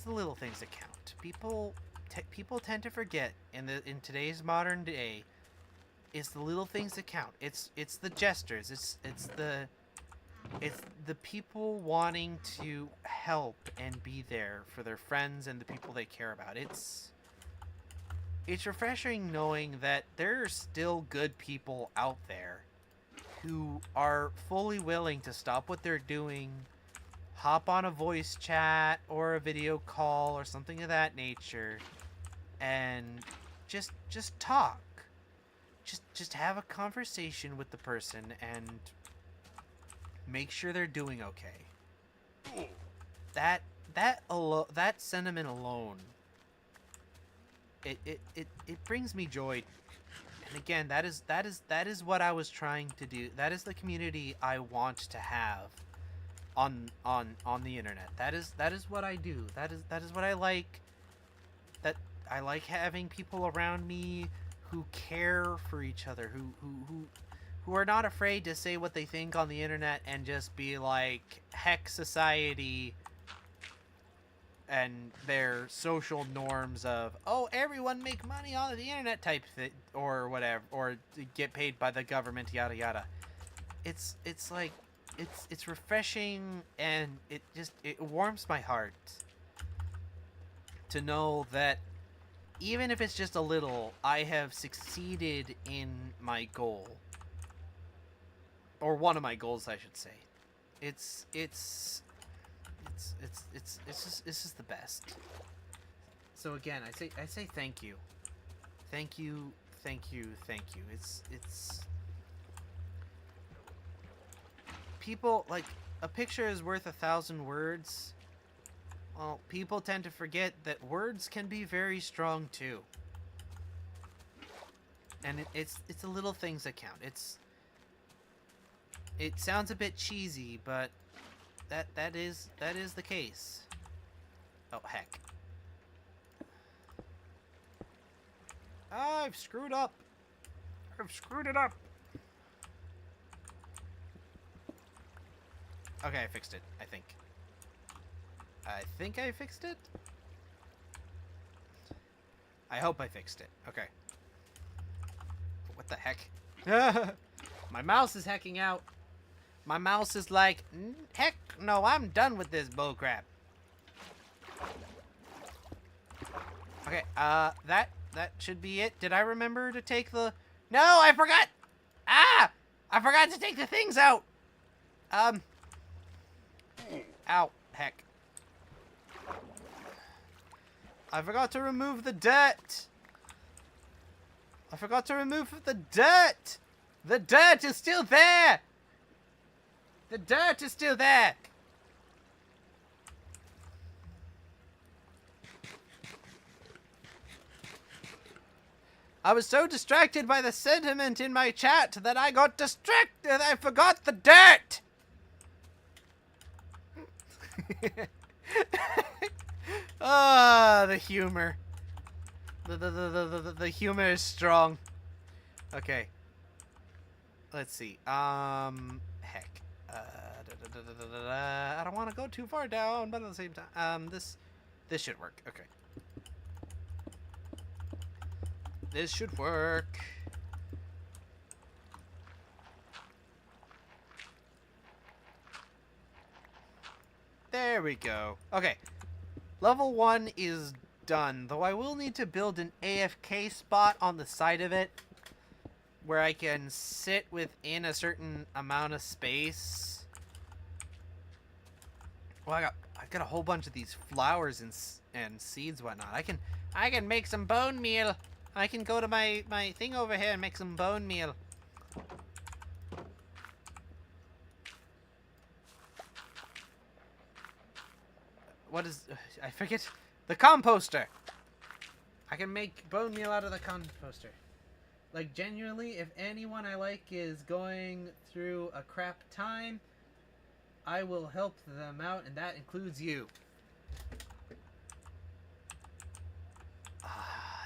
the little things that count. People tend to forget in today's modern day. It's the little things that count. It's the gestures. It's the people wanting to help and be there for their friends and the people they care about. It's refreshing knowing that there are still good people out there who are fully willing to stop what they're doing, hop on a voice chat or a video call or something of that nature, and just talk. Just have a conversation with the person and make sure they're doing okay. That sentiment alone, it brings me joy. And again, that is what I was trying to do. That is the community I want to have on the internet. That is what I do. That is what I like. That I like having people around me who care for each other, who are not afraid to say what they think on the internet and just be like, heck society and their social norms of, oh, everyone make money on the internet type thing, or whatever, or get paid by the government, yada yada. It's like, it's refreshing, and it warms my heart to know that even if it's just a little, I have succeeded in my goal. Or one of my goals, I should say. It's just the best. So again, I say thank you. Thank you. It's people, like, a picture is worth 1,000 words. Well, people tend to forget that words can be very strong too. And it's the little things that count. It sounds a bit cheesy, but that is the case. Oh, heck. I've screwed up. I've screwed it up. Okay, I fixed it, I think. I think I fixed it? I hope I fixed it. Okay. What the heck? My mouse is hacking out. My mouse is like, heck no, I'm done with this bullcrap. Okay, that should be it. Did I remember to take the... No, I forgot! Ah! I forgot to take the things out! Ow, heck. I forgot to remove the dirt! I forgot to remove the dirt! The dirt is still there! The dirt is still there! I was so distracted by the sentiment in my chat that I got distracted. I forgot the dirt! Ah, the humor. The humor is strong. Okay. Let's see. Heck. I don't want to go too far down, but at the same time, this should work. Okay. This should work. There we go. Okay. Level 1 is done, though I will need to build an AFK spot on the side of it where I can sit within a certain amount of space. Well, I got a whole bunch of these flowers and seeds and whatnot. I can make some bone meal. I can go to my thing over here and make some bone meal. What is... I forget. The composter! I can make bone meal out of the composter. Like, genuinely, if anyone I like is going through a crap time, I will help them out, and that includes you.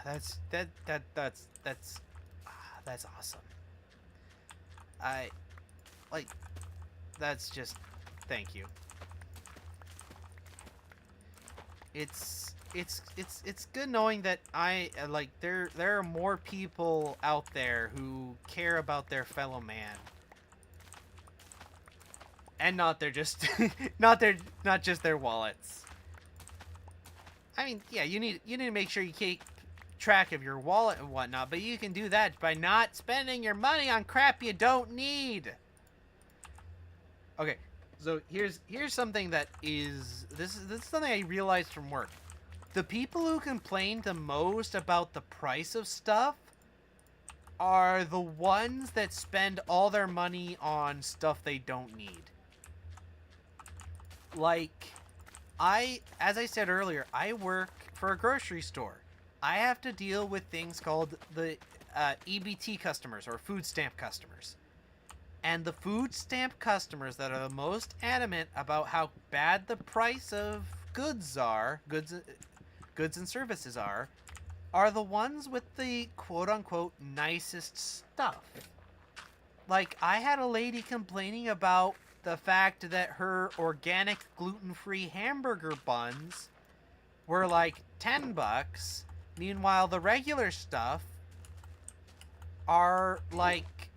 that's awesome. I like that's just thank you. It's good knowing that I like there are more people out there who care about their fellow man. And not their just not just their wallets. I mean, yeah, you need to make sure you keep track of your wallet and whatnot, but you can do that by not spending your money on crap you don't need. Okay, so here's something that is this is something I realized from work. The people who complain the most about the price of stuff are the ones that spend all their money on stuff they don't need. Like, as I said earlier, I work for a grocery store. I have to deal with things called the EBT customers, or food stamp customers. And the food stamp customers that are the most adamant about how bad the price of goods and services are the ones with the quote-unquote nicest stuff. Like, I had a lady complaining about the fact that her organic gluten-free hamburger buns were like $10. Meanwhile, the regular stuff are like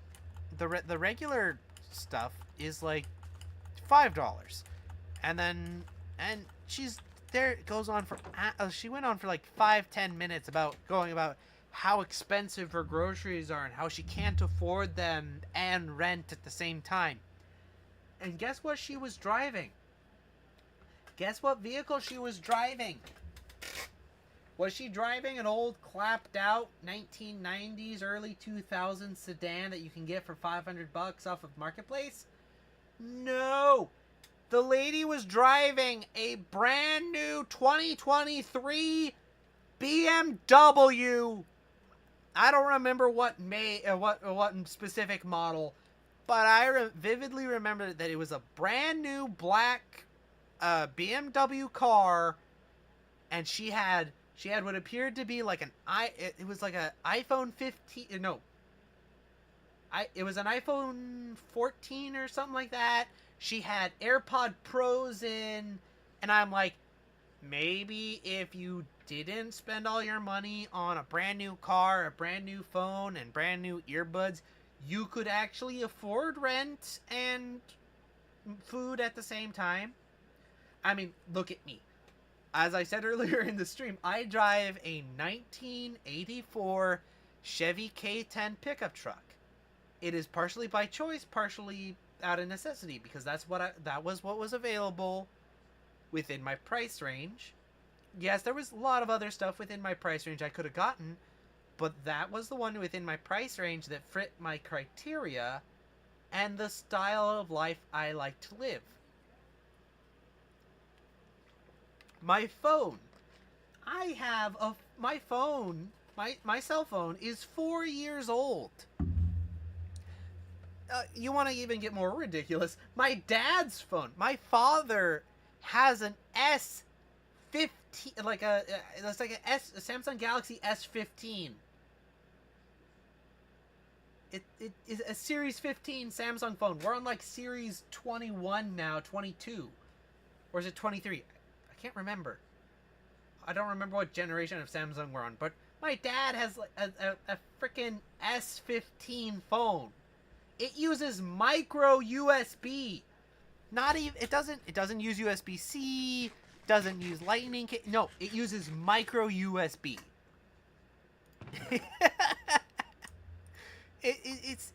the regular stuff is like $5. And she's there. It goes on for she went on for like 5-10 minutes about how expensive her groceries are and how she can't afford them and rent at the same time. And guess what she was driving? Guess what vehicle she was driving? Was she driving an old clapped out 1990s, early 2000s sedan that you can get for $500 off of Marketplace? No! The lady was driving a brand new 2023 BMW. I don't remember what specific model, but I vividly remember that it was a brand new black BMW car, and she had what appeared to be like it was like an iPhone 15. No, it was an iPhone 14 or something like that. She had AirPod Pros in, and I'm like, maybe if you didn't spend all your money on a brand new car, a brand new phone, and brand new earbuds, you could actually afford rent and food at the same time. I mean, look at me. As I said earlier in the stream, I drive a 1984 Chevy K10 pickup truck. It is partially by choice, partially out of necessity, because that was what was available within my price range. Yes, there was a lot of other stuff within my price range I could have gotten, but that was the one within my price range that fit my criteria and the style of life I like to live. My phone. My phone, my cell phone is 4 years old. You want to even get more ridiculous? My dad's phone. My father has an S15, it's like a Samsung Galaxy S15. It is a Series 15 Samsung phone. We're on like Series 21 now, 22, or is it 23? I can't remember. I don't remember what generation of Samsung we're on, but my dad has like a freaking S15 phone. It uses micro USB. Not even it doesn't use USB-C, doesn't use lightning. No, it uses micro USB. It's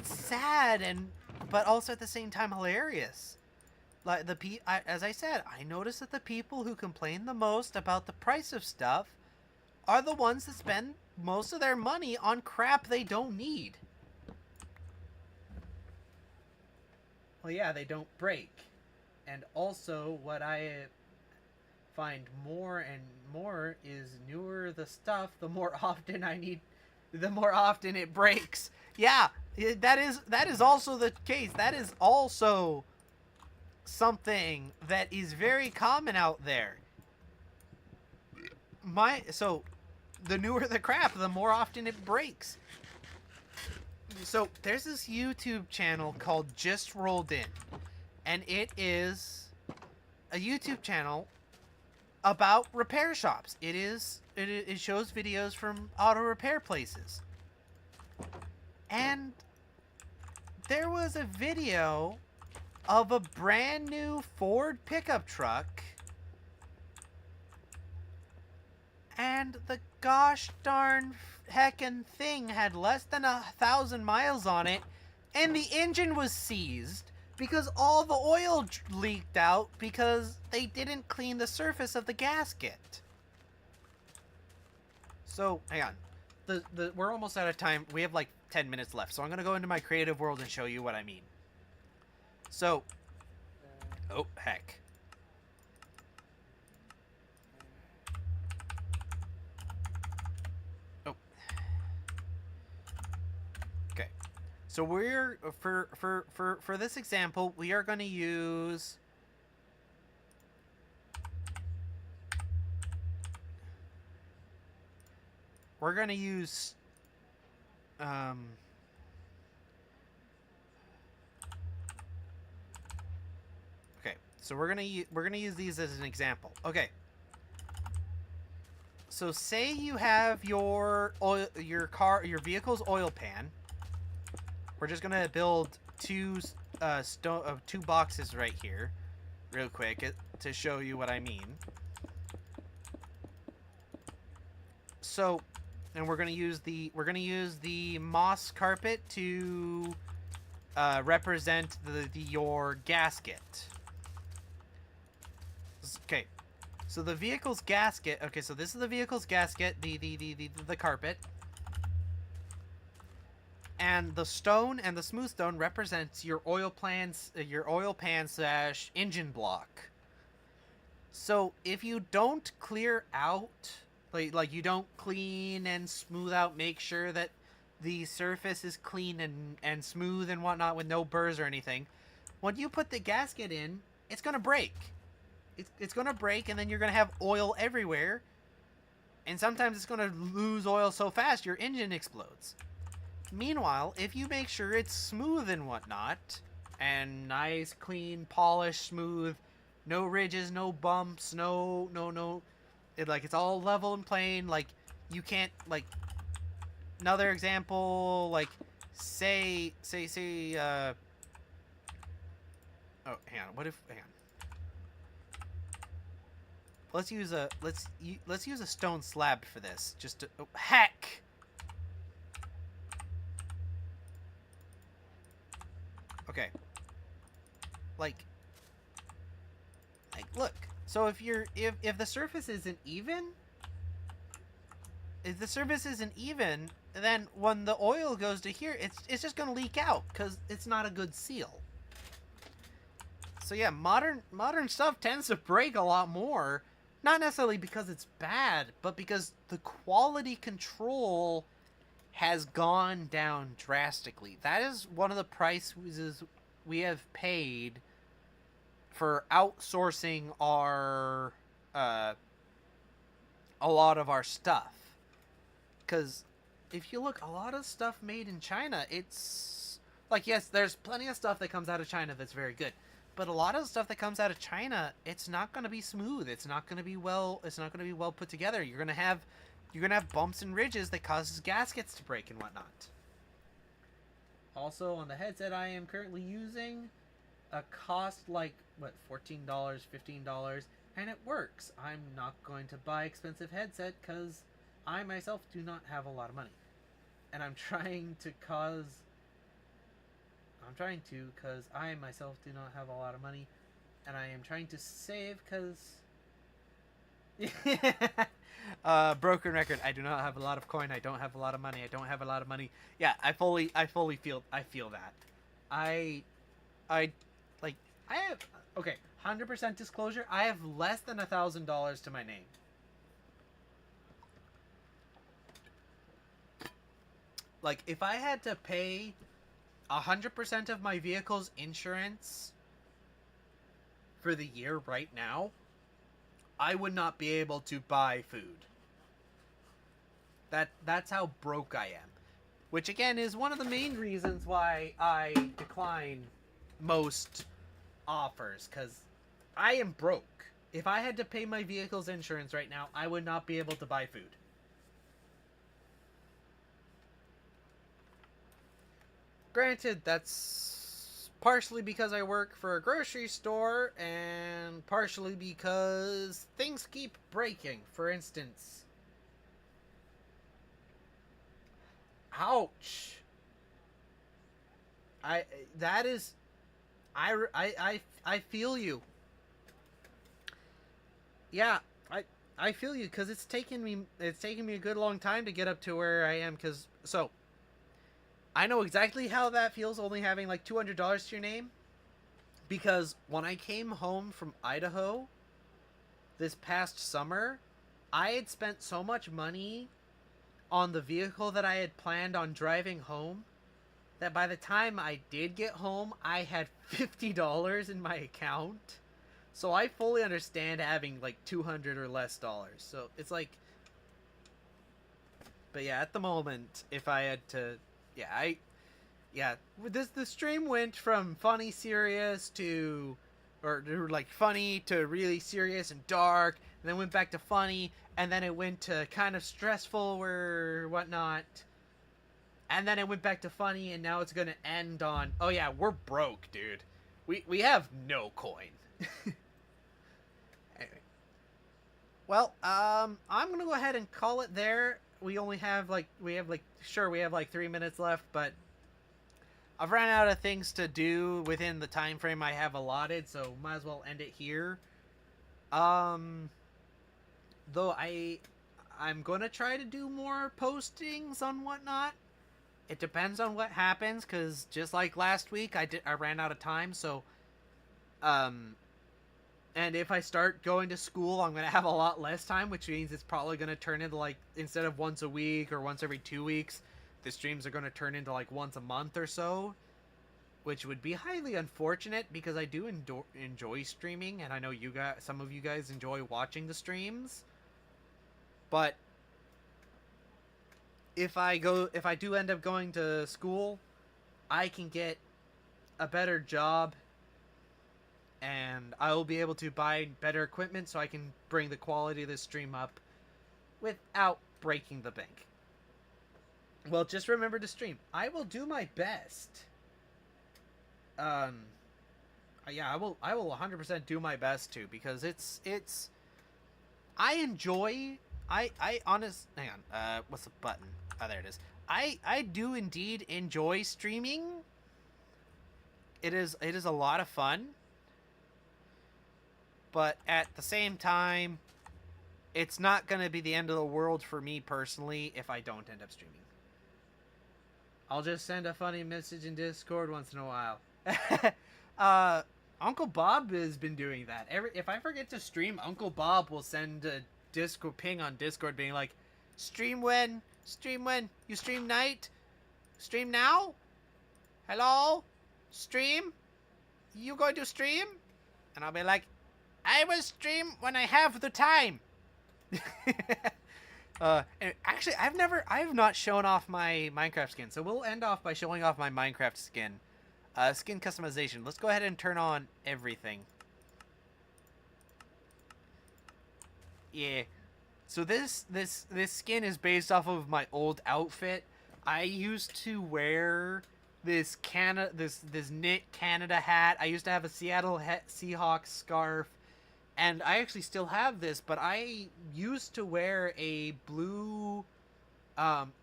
sad and but also at the same time hilarious. Like as I said, I noticed that the people who complain the most about the price of stuff are the ones that spend most of their money on crap they don't need. Well, yeah, they don't break. And also, what I find more and more is newer the stuff, the more often it breaks. Yeah, that is also the case. That is also something that is very common out there. So the newer the crap, the more often it breaks. So there's this YouTube channel called Just Rolled In, and it is a YouTube channel about repair shops. It shows videos from auto repair places. And there was a video of a brand new Ford pickup truck, and the gosh darn heckin' thing had less than 1,000 miles on it, and the engine was seized because all the oil leaked out because they didn't clean the surface of the gasket. So, hang on. We're almost out of time. We have like 10 minutes left, so I'm going to go into my creative world and show you what I mean. So, oh, heck. Oh. Okay. So we're, for this example, we are going to use... We're going to use... Okay, so we're gonna use these as an example. Okay. So say you have your vehicle's oil pan. We're just gonna build two boxes right here, real quick, to show you what I mean. So, and we're gonna use the moss carpet to represent your gasket. Okay, so the vehicle's gasket. Okay, so this is the vehicle's gasket, the carpet, and the stone and the smooth stone represents your oil pan slash engine block. So if you don't clear out, like you don't clean and smooth out, make sure that the surface is clean and smooth and whatnot with no burrs or anything, when you put the gasket in, it's gonna break. It's gonna break, and then you're gonna have oil everywhere, and sometimes it's gonna lose oil so fast your engine explodes. Meanwhile, if you make sure it's smooth and whatnot, and nice, clean, polished, smooth, no ridges, no bumps, no, it's all level and plain. Like, you can't, like, another example, like, say, oh, hang on, hang on. Let's use a stone slab for this. Just to, oh, heck! Okay. Like, look. So if the surface isn't even, then when the oil goes to here, it's just gonna leak out because it's not a good seal. So yeah, modern stuff tends to break a lot more. Not necessarily because it's bad, but because the quality control has gone down drastically. That is one of the prices we have paid for outsourcing our a lot of our stuff. Because if you look, a lot of stuff made in China, it's like, yes, there's plenty of stuff that comes out of China that's very good. But a lot of the stuff that comes out of China, it's not going to be smooth. It's not going to be well put together. You're going to have bumps and ridges that causes gaskets to break and whatnot. Also, on the headset I am currently using, a cost like $14, $15, and it works. I'm not going to buy expensive headset because I myself do not have a lot of money. And I'm trying to because I myself do not have a lot of money, and I am trying to save because broken record. I do not have a lot of coin. I don't have a lot of money. I don't have a lot of money. Yeah, I fully feel that. I have, okay, 100% disclosure. I have less than $1,000 to my name. Like, if I had to pay 100% of my vehicle's insurance for the year right now, I would not be able to buy food. That's how broke I am. Which again is one of the main reasons why I decline most offers, cuz I am broke. If I had to pay my vehicle's insurance right now, I would not be able to buy food. Granted, that's partially because I work for a grocery store and partially because things keep breaking. For instance, ouch. I that is I feel you. Yeah, I feel you cuz it's taken me a good long time to get up to where I am cuz so I know exactly how that feels only having like $200 to your name because when I came home from Idaho this past summer, I had spent so much money on the vehicle that I had planned on driving home that by the time I did get home, I had $50 in my account. So I fully understand having like $200 or less dollars. So it's like, but yeah, at the moment, if I had to, the stream went from funny, serious to, or like funny to really serious and dark, and then went back to funny, and then it went to kind of stressful or whatnot. And then it went back to funny, and now it's gonna end on, oh yeah, we're broke, dude. We have no coin. Anyway. Well, I'm gonna go ahead and call it there. We have like 3 minutes left, but I've ran out of things to do within the time frame I have allotted, so might as well end it here. Though I'm gonna try to do more postings on whatnot. It depends on what happens, because just like last week, I ran out of time. So, and if I start going to school, I'm gonna have a lot less time, which means it's probably gonna turn into like, instead of once a week or once every 2 weeks, the streams are gonna turn into like once a month or so, which would be highly unfortunate because I do enjoy streaming, and I know some of you guys enjoy watching the streams, but if I do end up going to school, I can get a better job and I will be able to buy better equipment so I can bring the quality of the stream up without breaking the bank. Well, just remember to stream. I will do my best. Yeah, I will 100% do my best too, because I enjoy hang on, what's the button? Oh, there it is. I do indeed enjoy streaming. It is a lot of fun. But at the same time, it's not going to be the end of the world for me personally if I don't end up streaming. I'll just send a funny message in Discord once in a while. Uncle Bob has been doing that. If I forget to stream, Uncle Bob will send a Discord ping on Discord being like, stream when? Stream when? You stream night? Stream now? Hello? Stream? You going to stream? And I'll be like, I will stream when I have the time. And actually, I've not shown off my Minecraft skin, so we'll end off by showing off my Minecraft skin. Skin customization. Let's go ahead and turn on everything. Yeah. So this skin is based off of my old outfit. I used to wear this knit Canada hat. I used to have a Seattle Seahawks scarf. And I actually still have this, but I used to wear a blue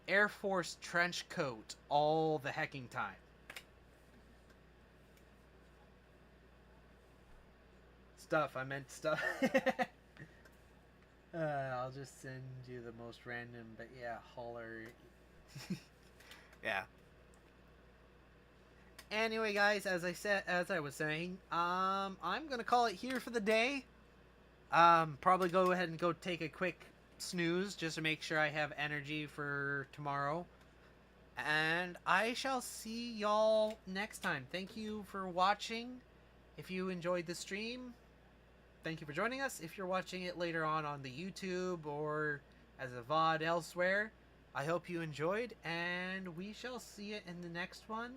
Air Force trench coat all the hecking time. I meant stuff. I'll just send you the most random, but yeah, holler. Yeah. Anyway, guys, as I was saying, I'm gonna call it here for the day. Probably go ahead and go take a quick snooze just to make sure I have energy for tomorrow. And I shall see y'all next time. Thank you for watching. If you enjoyed the stream, thank you for joining us. If you're watching it later on the YouTube or as a VOD elsewhere, I hope you enjoyed, and we shall see you in the next one.